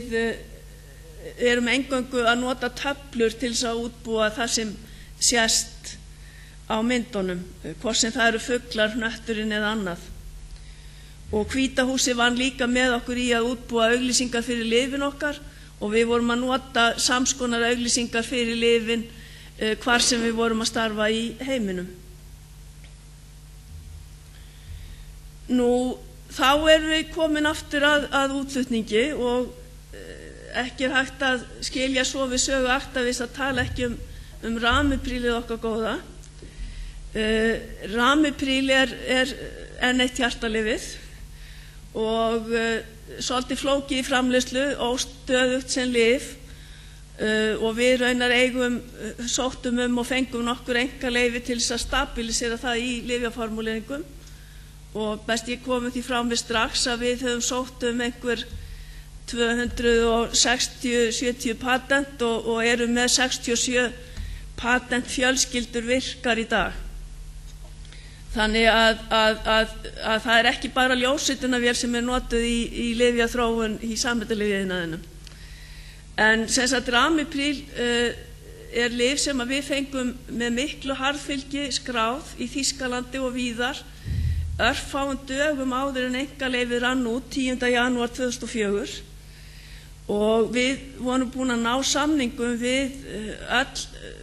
[SPEAKER 2] erum eingöngu að nota töflur til þess að útbúa það sem sést á myndunum, hvort sem það eru fuglar, hnötturinn eða annað. Og Hvíta húsið vann líka með okkur í að útbúa auglýsingar fyrir lyfin okkar og við vorum að nota samskonar auglýsingar fyrir lyfin hvar sem við vorum að starfa í heiminum. Nú, þá erum við komin aftur að útflutningi og ekki hægt að skilja svo við sögu Actavis að tala ekki Ramiprílið okkar góða. Ramipríl er enn eitt hjartalyfið og svolítið flókið í framleiðslu og stöðugt sem lyf og við raunar sóttum og fengum nokkur einkaleyfi til þess að stabilisera það í lyfjaformúleringum og best ég komið því frá mig strax að við höfum sótt einhver 260-70 patent og erum með 67 patent fjölskyldur virkar í dag. Þannig að það ekki bara ljósritunavél sem notuð í lyfjaþróun í samheitalyfjaiðnaðinum. En sem sagt Ramipríl lyf sem við fengum með miklu harðfylgi skráð í Þýskalandi og víðar örfáum dögum áður en einkaleyfið rann út 10. janúar 2004 og við vorum búin að ná samningum við öll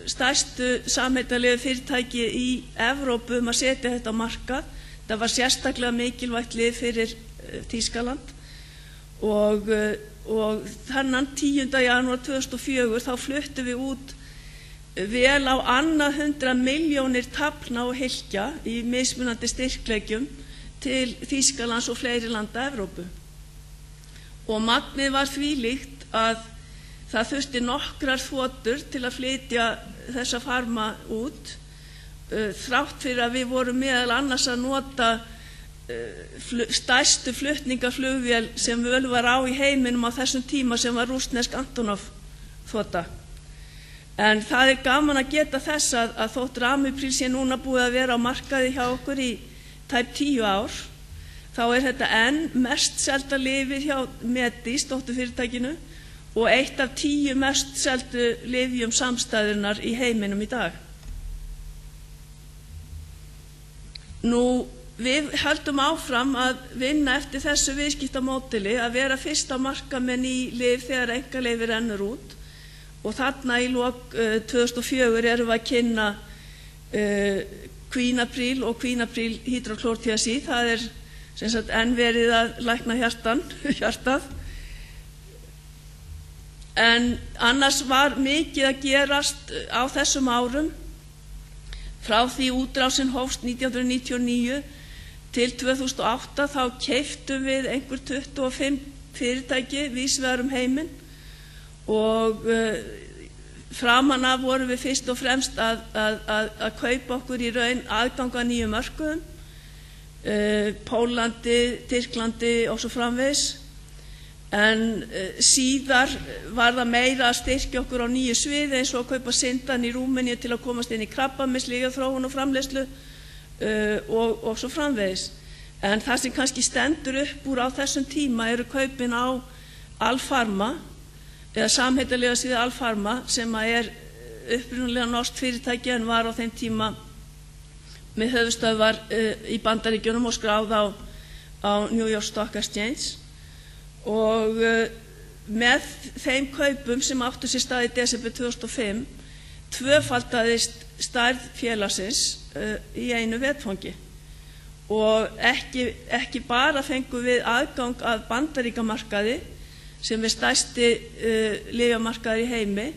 [SPEAKER 2] stærstu samheitalyfjafyrirtæki í Evrópu að setja þetta á markað. Það var sérstaklega mikilvægt lyf fyrir Þýskaland og þannig 10. janúar 2004 þá fluttum við út vel á annað 100 milljónir taflna og hylkja í mismunandi styrkleikjum til Þýskalands og fleiri landa Evrópu. Og magnið var þvílíkt að það þurfti nokkrar þotur til að flytja þessa farma út, þrátt fyrir að við vorum meðal annars að nota stærstu flutningaflugvél sem völ var á í heiminum á þessum tíma sem var rússnesk Antonov þota. En það gaman að geta þess að þótt Ramipríl sé núna búið að vera á markaði hjá okkur í tæp 10 ár, þá þetta enn mest selda lyfið hjá Medis, dótturfyrirtækinu, og eitt af 10 mest seldu lyfjum samstæðurnar í heiminum í dag. Nú, við höldum áfram að vinna eftir þessu viðskiptamódeli, að vera fyrst á markað með ný lyf þegar einkaleyfi rennur út, og þarna í lok 2004 erum við að kynna Quinapril og Quinapril hydroklórtiazid. Það er sem sagt enn verið að lækna hjartað. En annars var mikið að gerast á þessum árum. Frá því útrásin hófst 1999 til 2008 þá keyptum við einhver 25 fyrirtæki víðsvegar heiminn, og framan af vorum við fyrst og fremst að kaupa okkur í raun aðgang að nýjum mörkuðum, Pólandi, Tyrklandi og svo framvegis. En síðar var það meira að styrkja okkur á nýju sviði, eins og að kaupa Syndan í Rúmeníu til að komast inn í krabbameinslyfjaþróun og framleiðslu og svo framvegis. En það sem kannski stendur upp úr á þessum tíma eru kaupin á Alpharma, eða samheitalyfjasviði Alpharma, sem er upprunalega norskt fyrirtæki en var á þeim tíma með höfuðstöðvar í Bandaríkjunum og skráð á New York Stock Exchange. Og með þeim kaupum sem áttu sér stað í desember 2005 tvöfaldaðist stærð félagsins í einu vetfangi, og ekki bara fengum við aðgang að Bandaríkjamarkaði sem er stærsti lyfjamarkaður í heimi,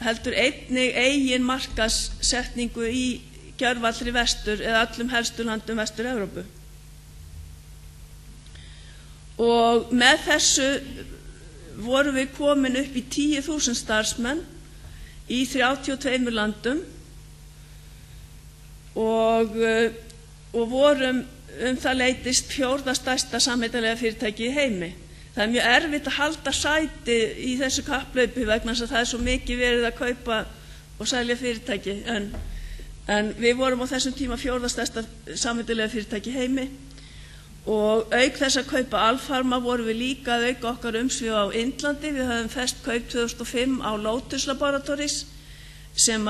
[SPEAKER 2] heldur einnig eigin markaðssetningu í gjörvallri vestur eða öllum helstu landum Vestur-Evrópu. Og með þessu vorum við komin upp í 10.000 starfsmenn í 32 landum og vorum það leitist fjórða stærsta samheitalega fyrirtæki í heimi. Það er mjög erfitt að halda sæti í þessu kapplaupi vegna þess að það er svo mikið verið að kaupa og selja fyrirtæki, en við vorum á þessum tíma fjórða stærsta samheitalega fyrirtæki í heimi. Og auk þess að kaupa Alpharma vorum við líka að auka okkar umsvif á Indlandi. Við höfum fest kaup 2005 á Lotus Laboratories sem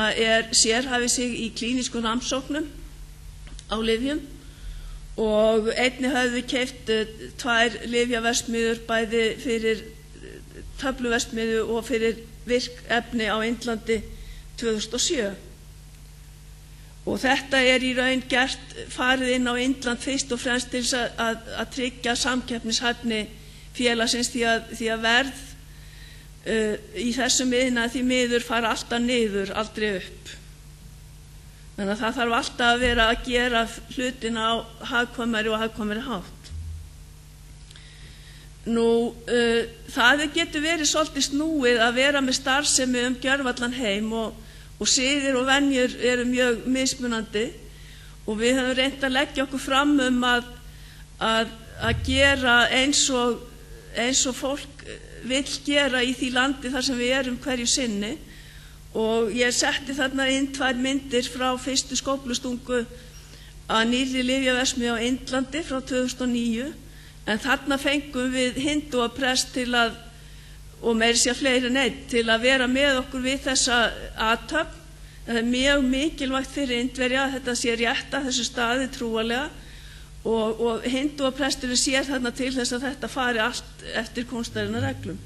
[SPEAKER 2] sérhæfir sig í klínískum rannsóknum á lyfjum, og einnig höfum við keypt 2 lyfjaverksmiðjur, bæði fyrir töfluverksmiðju og fyrir virkefni á Indlandi 2007. Og þetta í raun farið inn á Indland fyrst og fremst til að tryggja samkeppnishæfni félagsins, því að verð í þessum iðnaði því miður fara alltaf niður, aldrei upp. Þannig að það þarf alltaf að vera að gera hlutina á hagkvæmari og hagkvæmari hátt. Það getur verið svolítið snúið að vera með starfsemi gjörvallan heim, og siðir og venjur eru mjög mismunandi, og við höfum reynt að leggja okkur fram að gera eins og fólk vill gera í því landi þar sem við erum hverju sinni. Og ég setti þarna inn 2 myndir frá fyrstu skóflustungu að nýrri lyfjaverksmiðju á Indlandi frá 2009, en þarna fengum við hindúaprest til að, og meira sér fleiri en einn, til að vera með okkur við þessa athöfn. Það er mjög mikilvægt fyrir Indverja að þetta sé rétt að þessu staði trúarlega, og hindúapresturinn sér þarna til þess að þetta fari allt eftir kúnstarinnar reglum.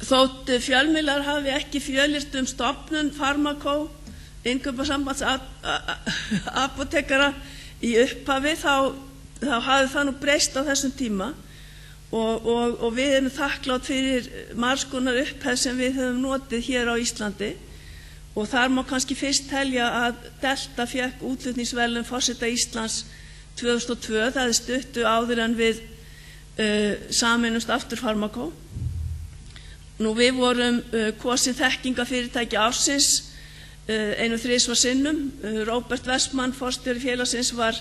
[SPEAKER 2] Þótt fjölmiðlar hafi ekki fjölyrst stofnun Pharmaco, innkaupasambands apótekara, í upphafi, þá hafði það breyst á þessum tíma, og við erum þakklátt fyrir margs konar upphefð sem við höfum notið hér á Íslandi. Og þar má kannski fyrst telja að Delta fékk útflutningsverðlaun forseta Íslands 2002, það stuttu áður en við sameinumst aftur Pharmaco. Við vorum kosin þekkingafyrirtæki ársins 1-3 sinnum. Róbert Westman, forstjóri félagsins, var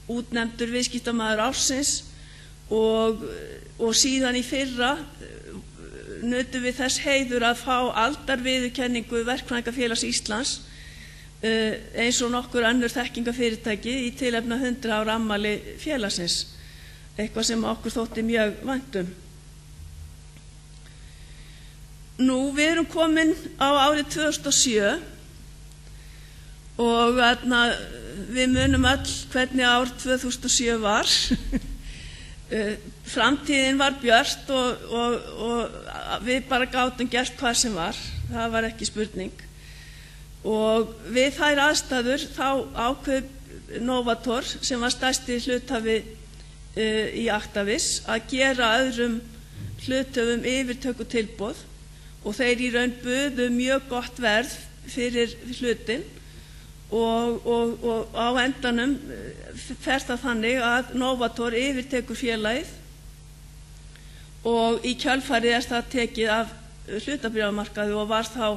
[SPEAKER 2] útnefndur viðskiptamaður ársins, og síðan í fyrra nutum við þess heiður að fá aldarviðurkenningu Verkfræðingafélags Íslands, eins og nokkur önnur þekkingafyrirtæki, í tilefni af 100 ára afmæli félagsins, eitthvað sem okkur þótti mjög vænt um. Nú, við erum komin á árið 2007 og við munum öll hvernig ár 2007 var. Framtíðin var björt og við bara gátum gert hvað sem var. Það var ekki spurning. Og við þær aðstæður þá ákveð Novator, sem var stærsti hluthafi í Actavis, að gera öðrum hluthöfum yfirtökutilboð og þeir í raun buðu mjög gott verð fyrir hlutin og á endanum fer það þannig að Novator yfirtekur félagið og í kjölfarið það tekið af hlutabréfamarkaði og var þá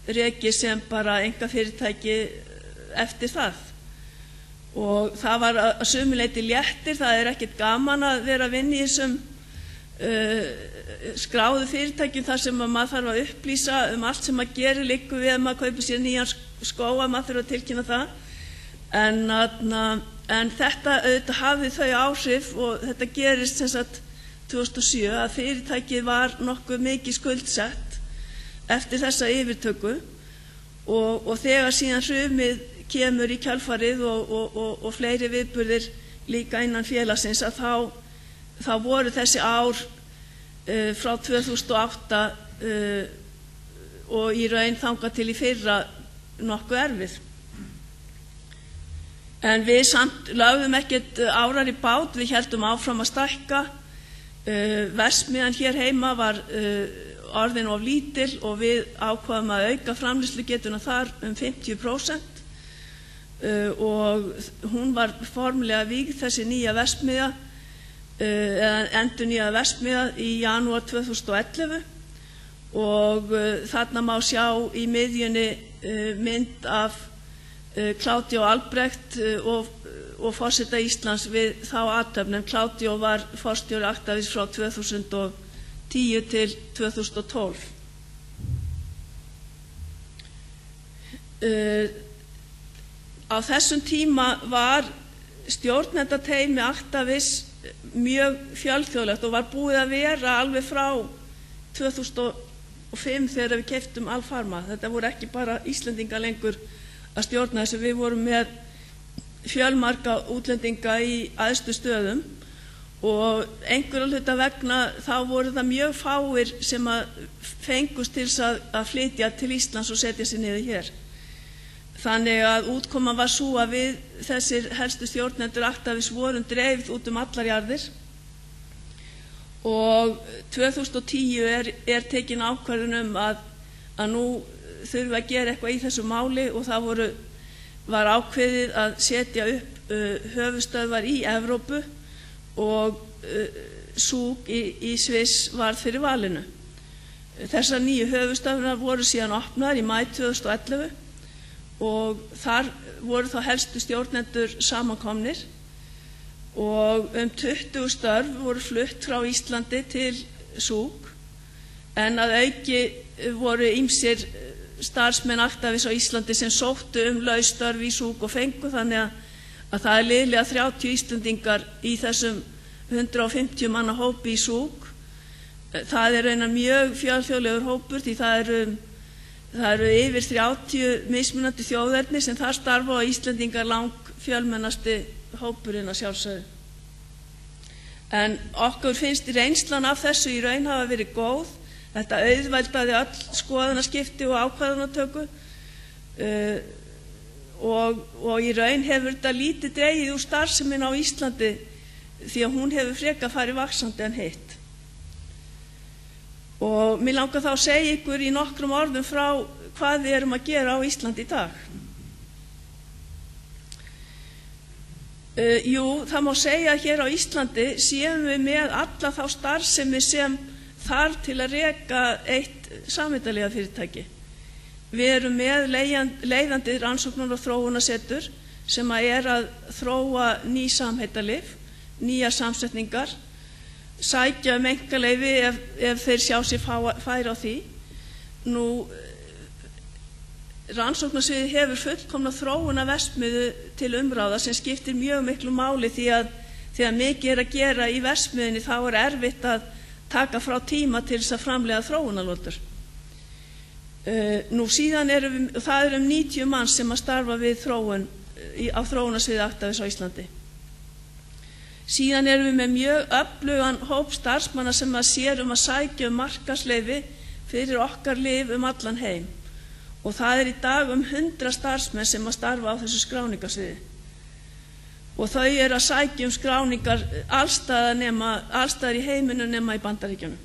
[SPEAKER 2] rekið sem bara einkafyrirtæki eftir það. Og það var að sumu leyti léttir, það ekkert gaman að vera að vinna í þessum skráðu fyrirtækjum þar sem maður þarf að upplýsa allt sem maður gerir, liggur við að maður kaupir sér nýjan skó að maður þarf að tilkynna það. En þetta auðvitað hafði þau áhrif og þetta gerist sem sagt 2007 að fyrirtækið var nokkuð mikið skuldsett eftir þessa yfirtöku og þegar síðan hrunið kemur í kjölfarið og fleiri viðburðir líka innan félagsins að þá voru þessi ár frá 2008 og í raun þangað til í fyrra nokkuð erfið. En við samt lögðum ekkert árar í bát, við héldum áfram að stækka. Verksmiðjan hér heima var orðin of lítil og við ákváðum að auka framleiðslugetuna þar 50%. Og hún var formlega vígð þessi nýja verksmiðja eða endurnýjaða verksmiðja í janúar 2011 og þarna má sjá í miðjunni mynd af Claudio Albrecht og forseta Íslands við þá athöfn, en Claudio var forstjóri Actavis frá 2010 til 2012. Á þessum tíma var stjórnendateymi Actavis mjög fjölþjóðlegt og var búið að vera alveg frá 2005 þegar við keyptum Alfarma. Þetta voru ekki bara Íslendingar lengur að stjórna þessu, við vorum með fjölmarga útlendinga í æðstu stöðum og einhverja hluta vegna þá voru það mjög fáir sem að fengust til að flytja til Íslands og setja sig niður hér. Þannig að útkoman var sú að við þessir helstu stjórnendur Actavis vorum dreifð út allar jarðir og 2010 tekin ákvörðun að nú þurfum að gera eitthvað í þessu máli og það var ákveðið að setja upp höfuðstöðvar í Evrópu og Zug í Sviss varð fyrir valinu. Þessar nýju höfuðstöðvar voru síðan opnaðar í maí 2011 og þar voru þá helstu stjórnendur samankomnir og 20 störf voru flutt frá Íslandi til Zug en að auki voru ýmsir starfsmenn Actavis á Íslandi sem sóttu laus störf í Zug og fengu, þannig að það liðlega 30 Íslendingar í þessum 150 manna hópi í Zug. Það raunar mjög fjölþjóðlegur hópur því það eru yfir 30 mismunandi þjóðerni sem þar starfa og Íslendingar lang fjölmennasti hópurinn að sjálfsögðu. En okkur finnst reynslan af þessu í raun hafa verið góð. Þetta auðveldaði öll skoðanaskipti og ákvarðanatöku og í raun hefur þetta lítið dregið úr starfsemin á Íslandi því að hún hefur frekar farið vaxandi en hitt. Og mér langar þá að segja ykkur í nokkrum orðum frá hvað við erum að gera á Íslandi í dag. Það má segja að hér á Íslandi séum við með alla þá starfsemi sem þarf til að reka eitt samheitalega fyrirtæki. Við erum með leiðandi rannsóknar- og þróunarsetur sem að þróa ný samheitalyf, nýjar samsetningar, sækja einkaleyfi ef þeir sjá sér færi á því. Nú, rannsóknarsviðið hefur fullkomna þróunarverksmiðju til umráða sem skiptir mjög miklu máli því að mikið að gera í verksmiðjunni þá erfitt að taka frá tíma til þess að framleiða þróunarlotur. Nú síðan það 90 manns sem að starfa við þróun á þróunarsviði Actavis á Íslandi. Síðan við með mjög öflugan hóp starfsmanna sem að sér að sækja markaðsleyfi fyrir okkar lyf allan heim. Og það í dag 100 starfsmenn sem að starfa á þessu skráningarsviði. Og þau að sækja skráningar allstaðar í heiminum nema í Bandaríkjunum.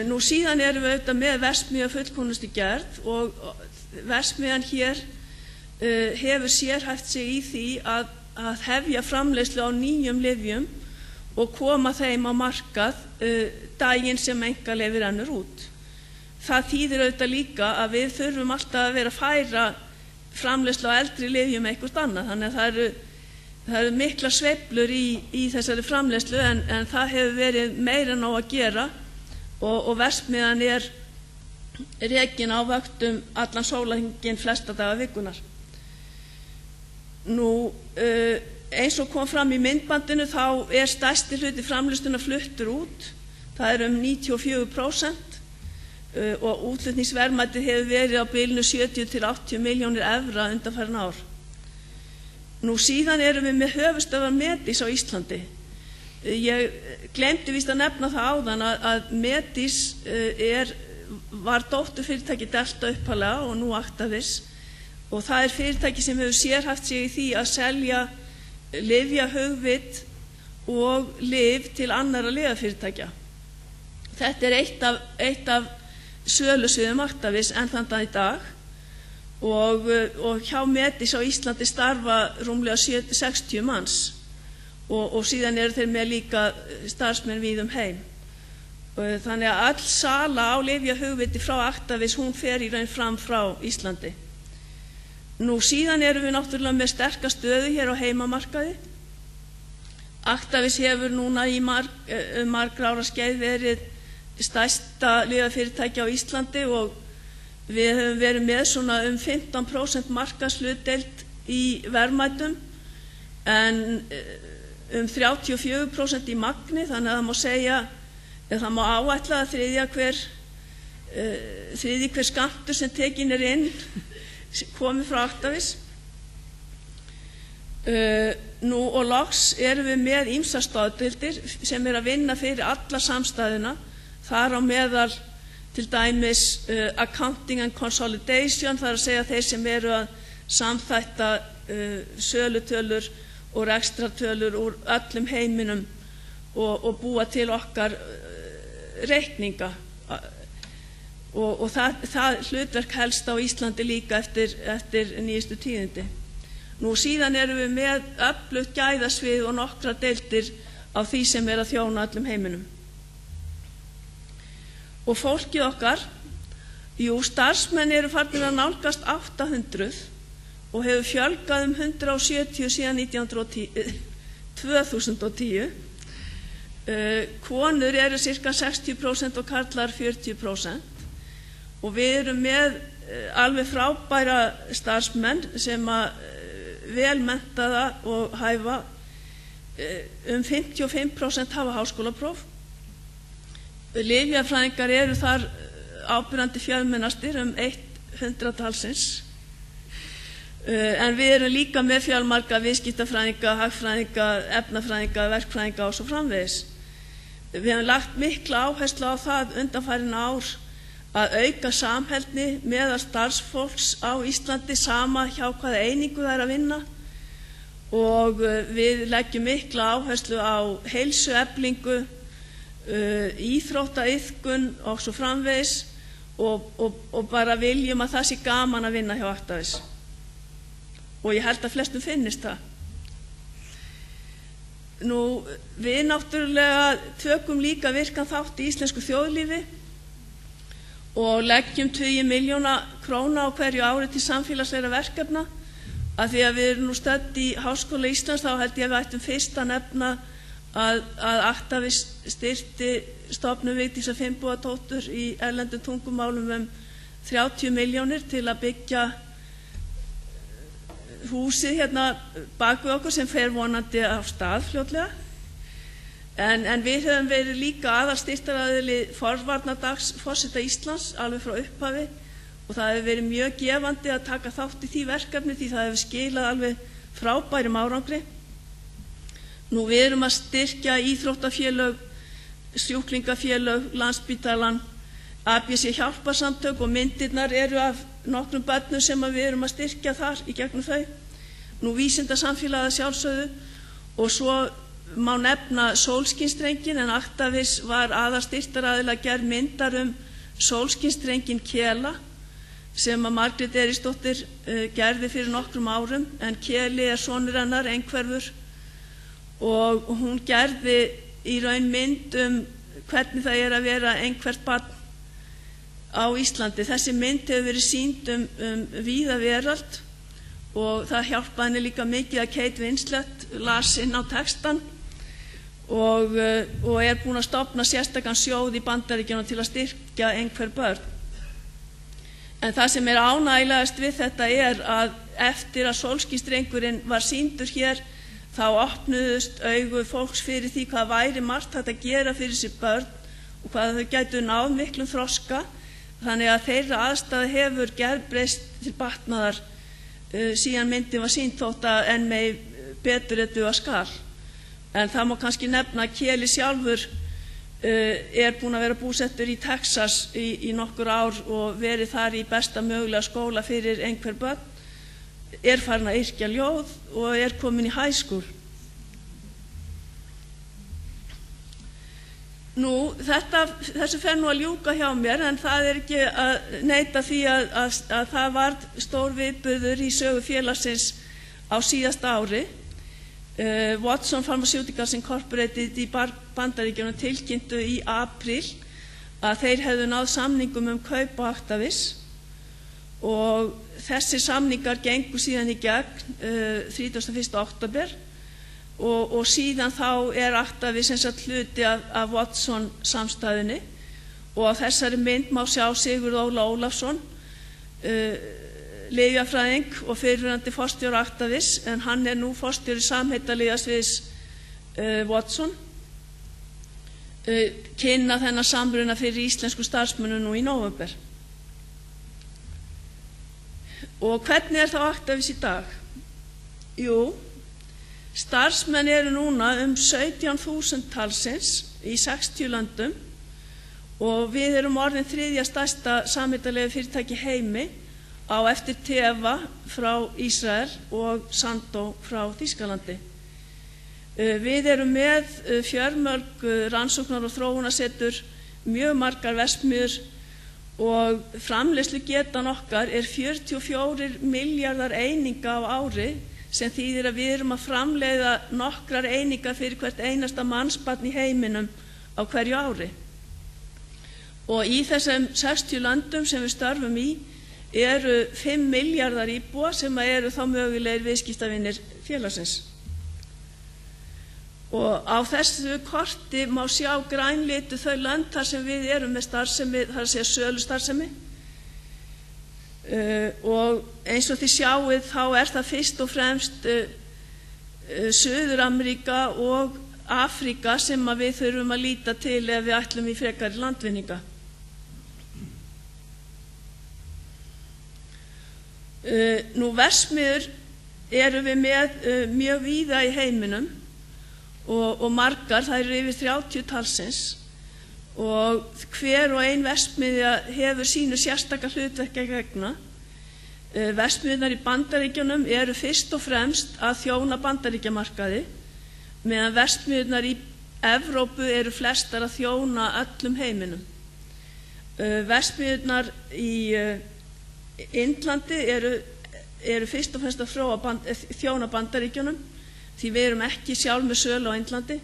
[SPEAKER 2] Nú síðan við auðvitað með verksmiðju fullkomnustu gerð og verksmiðjan hér hefur sérhæft sig í því að hefja framleiðslu á nýjum lyfjum og koma þeim á markað daginn sem einkaleyfi rennur út. Það þýðir auðvitað líka að við þurfum alltaf að vera að færa framleiðslu á eldri lyfjum eitthvað annað, þannig að það eru mikla sveiflur í þessari framleiðslu en það hefur verið meira nóg að gera og verksmiðjan rekin á vöktum allan sólarhringinn flesta daga vikunar. Nú, eins og kom fram í myndbandinu þá stærsti hluti framleiðslunnar fluttur út, það 94% og útflutningsverðmætið hefur verið á bilinu 70 til 80 milljónir evra undanfarin ár. Nú síðan við með höfuðstöðvar Medís á Íslandi. Ég glemdi víst að nefna það áðan að Medís var dótturfyrirtæki Delta upphaflega og nú Actavis og það fyrirtæki sem hefur sérhæft sig í því að selja lyfjahugvit og lyf til annarra lyfjafyrirtækja. Þetta eitt af sölusviðum Actavis enn þann dag í dag og hjá Medís á Íslandi starfa rúmlega 60 manns. Og síðan þeir með líka starfsmenn víð heim. Þannig að all sala á lyfjahugviti frá Actavis, hún fer í raun fram frá Íslandi. Nú síðan við náttúrulega með sterka stöðu hér á heimamarkaði. Actavis hefur núna í margra ára skeið verið stærsta lyfjafyrirtæki á Íslandi og við höfum verið með svona 15% markaðshlutdeild í verðmætum en 34% í magni, þannig að það má segja, það má áætla að þriðji hver skammtur sem tekin inn komið frá Actavis. Nú og loks við með ýmsar stoðdeildir sem að vinna fyrir alla samstæðuna, þar á meðal til dæmis accounting and consolidation, það að segja þeir sem að samþætta sölutölur og rekstratölur úr öllum heiminum og búa til okkar reikninga og það hlutverk helst á Íslandi líka eftir nýjustu tíðindi. Nú síðan við með öflugt gæðasvið og nokkra deildir á því sem að þjóna öllum heiminum. Og fólkið okkar, starfsmenn farnir að nálgast 800 og hefur fjölgað 170 síðan 2010. Konur cirka 60% og karlar 40%. Og við með alveg frábæra starfsmenn sem vel menntaða og hæfa. 55% hafa háskólapróf. Lyfjafræðingar þar ábyrjandi fjölmennastir 100 talsins. En við líka með fjölmarga viðskiptafræðinga, hagfræðinga, efnafræðinga, verkfræðinga og svo framvegis. Við höfum lagt mikla áherslu á það undanfarin ár að auka samheldni meðal starfsfólks á Íslandi sama hjá hvaða einingu það að vinna og við leggjum mikla áherslu á heilsueflingu, íþróttaiðkun og svo framvegis og bara viljum að það sé gaman að vinna hjá Actavis. Og ég held að flestum finnist það. Nú, við náttúrulega tökum líka virkan þátt í íslensku þjóðlífi og leggjum 20 milljóna króna á hverju ári til samfélagslegra verkefna. Af því að við nú stödd í Háskóla Íslands, þá held ég að við ættum fyrst að nefna að Actavis styrkti stofnun Vigdísar Finnbogadóttur í erlendum tungumálum 30 milljónir til að byggja húsið hérna bak við okkur sem fer vonandi af stað fljótlega. En við höfum verið líka aðalstyrktaraðili forvarnardags forseta Íslands alveg frá upphafi og það hefur verið mjög gefandi að taka þátt í því verkefni því það hefur skilað alveg frábærum árangri. Nú við erum að styrkja íþróttafélög, sjúklingafélög, Landspítalann, ABC hjálparsamtök og myndirnar eru af nokkrum börnum sem við erum að styrkja þar í gegnum þau. Nú vísindasamfélagið að sjálfsögðu og svo má nefna sólskinsstrenginn en Actavis var aðalstyrktaraðili að gerð myndar sólskinsstrenginn Kela sem að Margrét Eiríksdóttir gerði fyrir nokkrum árum en Keli sonur hennar, einhverfur og hún gerði í raun mynd hvernig það að vera einhvert barn á Íslandi. Þessi mynd hefur verið sýnd víða veröld og það hjálpaði henni líka mikið að Kate Winslet las inn á textan og búin að stofna sérstakan sjóð í Bandaríkjunum til að styrkja einhver börn. En það sem ánægjulegast við þetta að eftir að sólskinsstrengurinn var sýndur hér þá opnuðust augu fólks fyrir því hvað væri margt hægt að gera fyrir sér börn og hvað þau gætu náð miklum þroska. Þannig að þeirra aðstæða hefur gerbreyst til batnaðar síðan myndin var sýnd þótt að enn megi betur duga skal. En það má kannski nefna að Keli sjálfur búinn að vera búsettur í Texas í nokkur ár og verið þar í besta mögulega skóla fyrir einhver börn, farin að yrkja ljóð og komin í high school. Nú, þessu fer nú að ljúka hjá mér en það ekki að neita því að það var stór viðburður í sögu félagsins á síðasta ári. Watson Pharmaceuticals Incorporated í Bandaríkjunum tilkynntu í apríl að þeir hefðu náð samningum kaup á Actavis og þessir samningar gengu síðan í gegn 31. október og síðan þá Actavis hluti af Watson samstæðunni og á þessari mynd má sjá Sigurð Óla Ólafsson lyfjafræðing og fyrrverandi forstjóri Actavis en hann nú forstjóri samheitalyfjasviðs Watson kynna þennan samruna fyrir íslensku starfsmönnum nú í nóvember. Og hvernig þá Actavis í dag? Jú, starfsmenn eru núna 17.000 talsins í 60 löndum og við erum orðin þriðja stærsta samheitalyfjafyrirtæki í heimi á eftir Teva frá Ísrael og Sandoz frá Þýskalandi. Við erum með fjölmörg rannsóknar- og þróunarsetur, mjög margar verksmiðjur og framleiðslugetan okkar 44 milljarðar eininga á ári sem þýðir að við erum að framleiða nokkrar einingar fyrir hvert einasta mannsbarn í heiminum á hverju ári. Og í þessum 60 löndum sem við störfum í 5 milljarðar íbúa sem eru þá mögulegir viðskiptavinir félagsins. Og á þessu korti má sjá grænlitu þau lönd þar sem við erum með starfsemi, þar að segja sölustarfsemi. Og eins og þið sjáið þá það fyrst og fremst Suður-Ameríka og Afríka sem við þurfum að líta til ef við ætlum í frekari landvinninga. Nú verksmiðjur erum við með mjög víða í heiminum og margar, það eru yfir 30 talsins og hver og ein verksmiðja hefur sínu sérstaka hlutverk að gegna. Verksmiðjurnar í Bandaríkjunum eru fyrst og fremst að þjóna Bandaríkjamarkaði meðan verksmiðjurnar í Evrópu eru flestar að þjóna öllum heiminum. Verksmiðjurnar í Indlandi eru fyrst og fremst að þjóna Bandaríkjunum því við erum ekki sjálf með sölu á Indlandi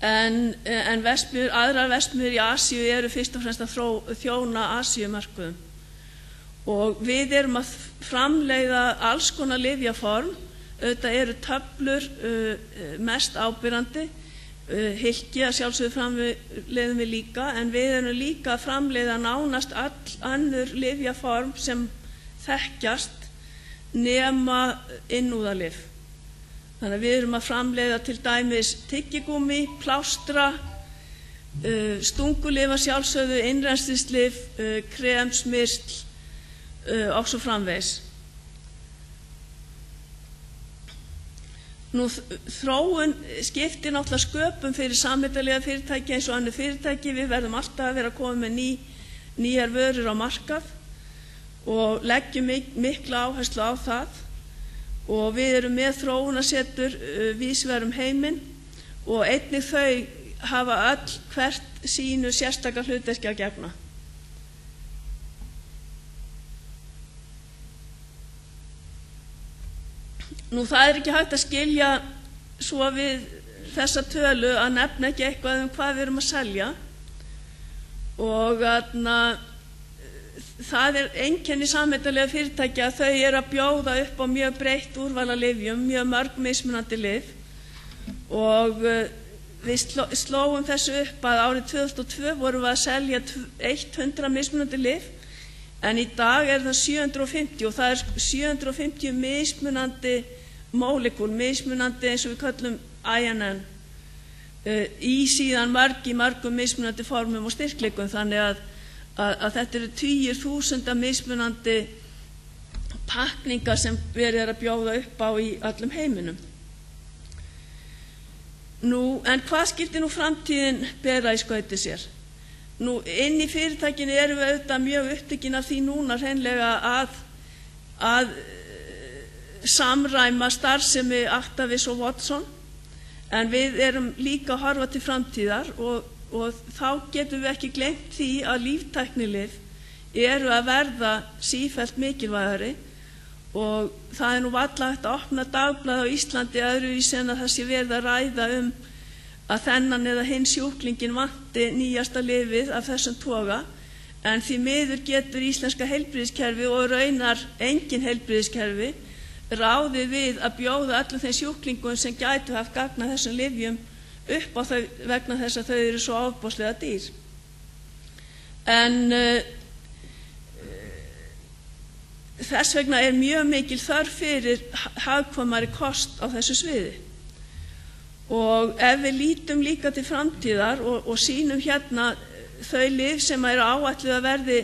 [SPEAKER 2] en aðrar verksmiðjur í Asíu eru fyrst og fremst að þjóna Asíumörkuðum og við erum að framleiða alls konar lyfjaform. Auðvitað eru töflur mest áberandi, hylki að sjálfsögðu framleiðum við líka en við erum líka að framleiða nánast all önnur lyfjaform sem þekkjast nema innúðalyf. Þannig að við erum að framleiða til dæmis tyggigúmmí, plástra, stungulyf að sjálfsögðu, innrennslislyf, krem, smyrsl og svo framvegis. Nú, þróun skiptir náttúrulega sköpum fyrir samheitalega fyrirtæki eins og önnur fyrirtæki. Við verðum alltaf að vera að koma með nýjar vörur á markað og leggjum mikla áherslu á það. Og við erum með þróunarsetur víðs vegar um heiminn og einnig þau hafa öll hvert sínu sérstaka hlutverki að gegna. Nú, það er ekki hægt að skilja svo við þessa tölu að nefna ekki eitthvað hvað við erum að selja og það er einkenni samheitalega fyrirtækja að þau eru að bjóða upp á mjög breitt úrval af lyfjum, mjög mörg mismunandi lyf og við slóum þessu upp að árið 2002 vorum við að selja 100 mismunandi lyf en í dag er það 750 og það er 750 mismunandi mólekúl, mismunandi eins og við köllum INN í síðan mörgum mismunandi formum og styrkleikum þannig að þetta eru 10.000 mismunandi pakningar sem verið er að bjóða upp á í öllum heiminum. Nú, en hvað skyldi nú framtíðin bera í skauti sér? Nú, inn í fyrirtækinu erum við auðvitað mjög upptekin af því núna hreinlega að samræma starfsemi Actavis og Watson en við erum líka að horfa til framtíðar og þá getum við ekki gleymt því að líftæknilyf eru að verða sífellt mikilvægari og það er nú varla hægt að opna dagblað á Íslandi öðruvísi en að það sé verið að ræða að þennan eða hinn sjúklingin vanti nýjasta lyfið af þessum toga en því miður getur íslenska heilbrigðiskerfi og raunar engin heilbrigðiskerfi ráðið við að bjóða öllum þeim sjúklingum sem gætu haft gagn af þessum lyfjum upp á þau vegna þess að þau eru svo ofboðslega dýr. En þess vegna er mjög mikil þörf fyrir hagkvæmari kost á þessu sviði. Og ef við lítum líka til framtíðar og sýnum hérna þau lyf sem eru áætluð að verði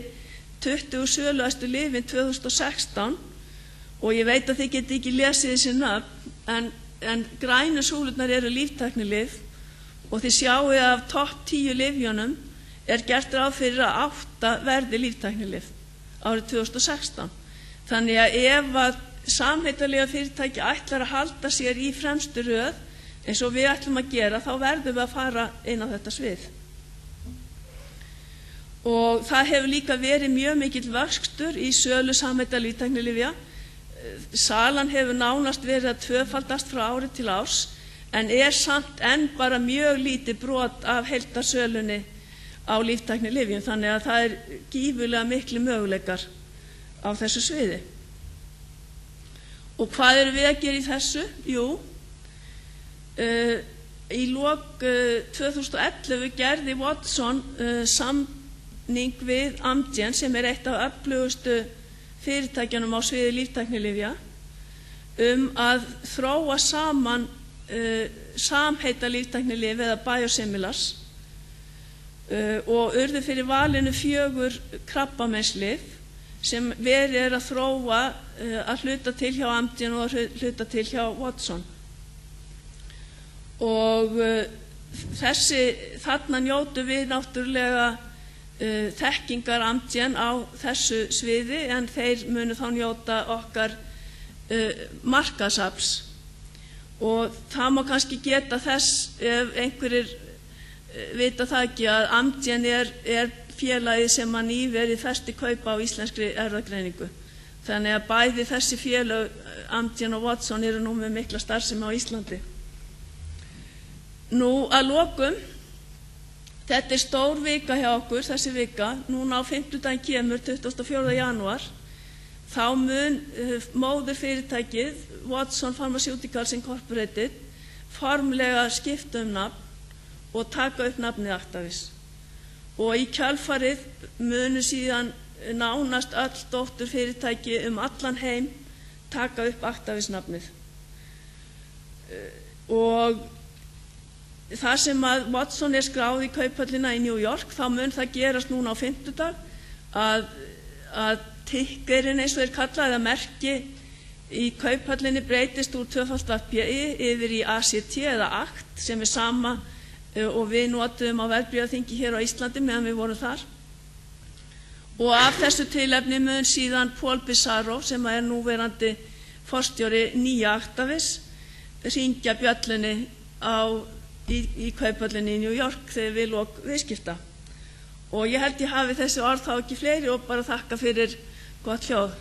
[SPEAKER 2] 20 sölulegustu lyfin 2016 og ég veit að þið geti ekki lesið þessi nöfn en grænu súlurnar eru líftæknilyf og þið sjáið af topp 10 lyfjunum er gert ráð fyrir að 8 verði líftæknilyf árið 2016. Þannig að ef að samheitalega fyrirtæki ætlar að halda sér í fremstu röð eins og við ætlum að gera þá verðum við að fara inn á þetta svið. Og það hefur líka verið mjög mikill vöxtur í sölu samheitalega líftæknilyfja. Salan hefur nánast verið að tvöfaldast frá ári til árs en er samt enn bara mjög lítið brot af heildarsölunni á líftæknilyfjum þannig að það er gífurlega miklu möguleikar á þessu sviði. Og hvað erum við að gera í þessu? Jú, í lok 2011 gerði Watson samning við Amgen sem er eitt af öflugustu fyrirtækjanum á sviði líftæknilyfja að þróa saman samheita líftæknilyf eða biosimilars og urðu fyrir valinu 4 krabbameinslyf sem verið er að þróa að hluta til hjá Amgen og að hluta til hjá Watson. Og þarna njótum við náttúrulega þekkingar Amgen á þessu sviði en þeir munu þá njóta okkar markaðsafls og það má kannski geta þess ef einhverjir vita það ekki að Amgen er félagið sem að nýverið festi kaupa á íslenskri erfðagreiningu þannig að bæði þessi félag Amgen og Watson eru nú með mikla starfsemi á Íslandi. Nú að lokum þetta er stór vika hjá okkur, þessi vika, núna á 50daginn kemur 24. janúar, þá mun móður fyrirtækið, Watson Pharmaceuticals Incorporated, formlega skipta nafn og taka upp nafnið Actavis. Og í kjölfarið munu síðan nánast öll dótturfyrirtæki allan heim taka upp Actavis nafnið. og það sem að Watson skráð í Kauphöllina í New York, þá mun það gerast núna á fimmtudag að tikkerinn, eins og kallað, eða merki í Kauphöllinni breytist úr 2FBI yfir í ACT eða ACT, sem sama og við notuðum á verðbréfaþingi hér á Íslandi meðan við vorum þar. Og af þessu tilefni mun síðan Paul Bizarro, sem núverandi forstjóri Nýja Actavis, hringja bjöllunni í Kauphöllinni í New York þegar við lok viðskipta. Og ég held ég hafi þessi orð þá ekki fleiri og bara þakka fyrir gott hljóð.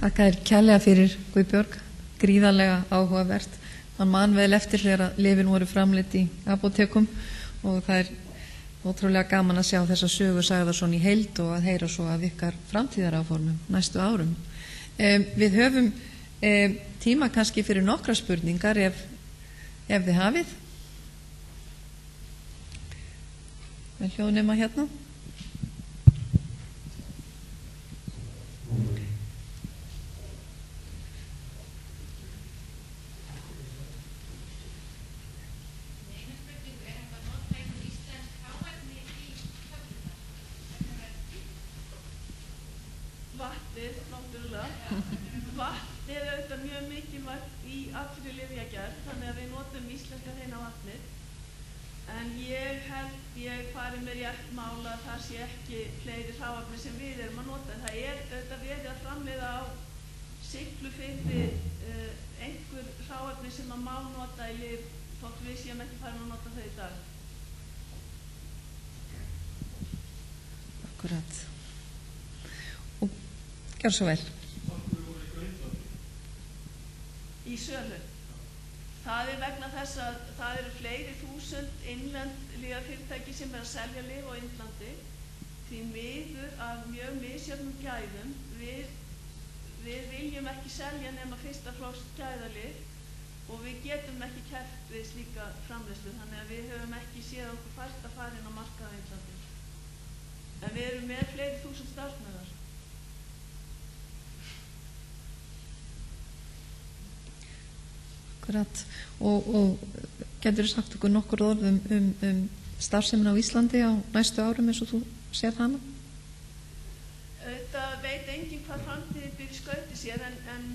[SPEAKER 1] Þakka þér kærlega fyrir, Guðbjörg, gríðarlega áhugavert. Man man vel eftir þegar lyfin voru framleidd í apótekum og það ótrúlega gaman að sjá þessa sögu sagða svona í heild og að heyra svo af ykkar framtíðaráformum næstu árum. Við höfum tíma kannski fyrir nokkra spurningar ef þið hafið. Með hljóðnema hérna.
[SPEAKER 2] Vatn auðvitað mjög mikilvægt í allri lyfjagerð, þannig að við notum íslenska hreina vatnið. En ég held ég fari með rétt mála að það sé ekki fleiri hráefni sem við erum að nota. Það auðvitað verið að framleiða á Siglufirði einhver hráefni sem að má nota í lyf, þótt við séum ekki farin að nota þau í dag.
[SPEAKER 1] Akkurat. Og gjör svo vel.
[SPEAKER 2] Í sölu. Það vegna þess að það eru fleiri þúsund innlend lyfjafyrirtæki sem að selja lyf á Indlandi, því miður af mjög misjöfnum gæðum. Við viljum ekki selja nema fyrsta flokks gæðalyf og við getum ekki keppt við slíka framleiðslu, þannig að við höfum ekki séð okkur fært að fara inn á markað á Indlandi. En við erum með fleiri þúsund starfsmenn þar.
[SPEAKER 1] Akkurat. Og getur þú sagt okkur nokkur orð um starfsemin á Íslandi á næstu árum eins og þú sér hana?
[SPEAKER 2] Þetta veit enginn hvað framtíðin býr í skauti sér, en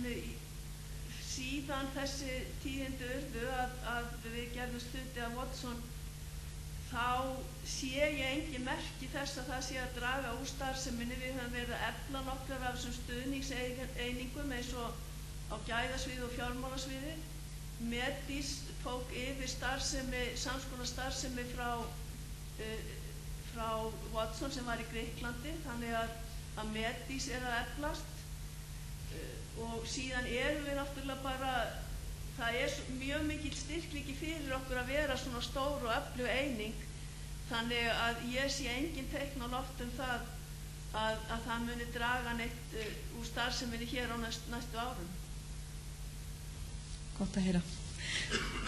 [SPEAKER 2] síðan þessi tíðindi urðu að við gerðum hluti af Watson, þá sé ég engin merki þess að það sé að draga úr starfseminni. Við höfum verið að efla nokkrar af þessum stuðningseiningum eins og á gæðasviði og fjármálasviði. Medís tók yfir samskonar starfsemi frá Watson sem var í Grikklandi, þannig að Medís að eflast og síðan erum við náttúrulega bara, það mjög mikill styrkleiki fyrir okkur að vera svona stór og öflug eining, þannig að ég sé engin teikn á loft það að það muni draga neitt úr starfseminni hér á næstu árum.
[SPEAKER 1] Gott að heyra.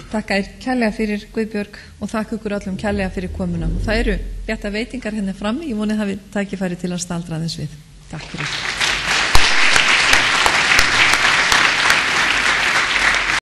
[SPEAKER 1] Þakka þér kærlega fyrir, Guðbjörg, og þakka ykkur öllum kærlega fyrir komuna. Það eru rétta veitingar hérna frammi, ég voni að hafi tækifæri til að staldra aðeins við. Takk fyrir.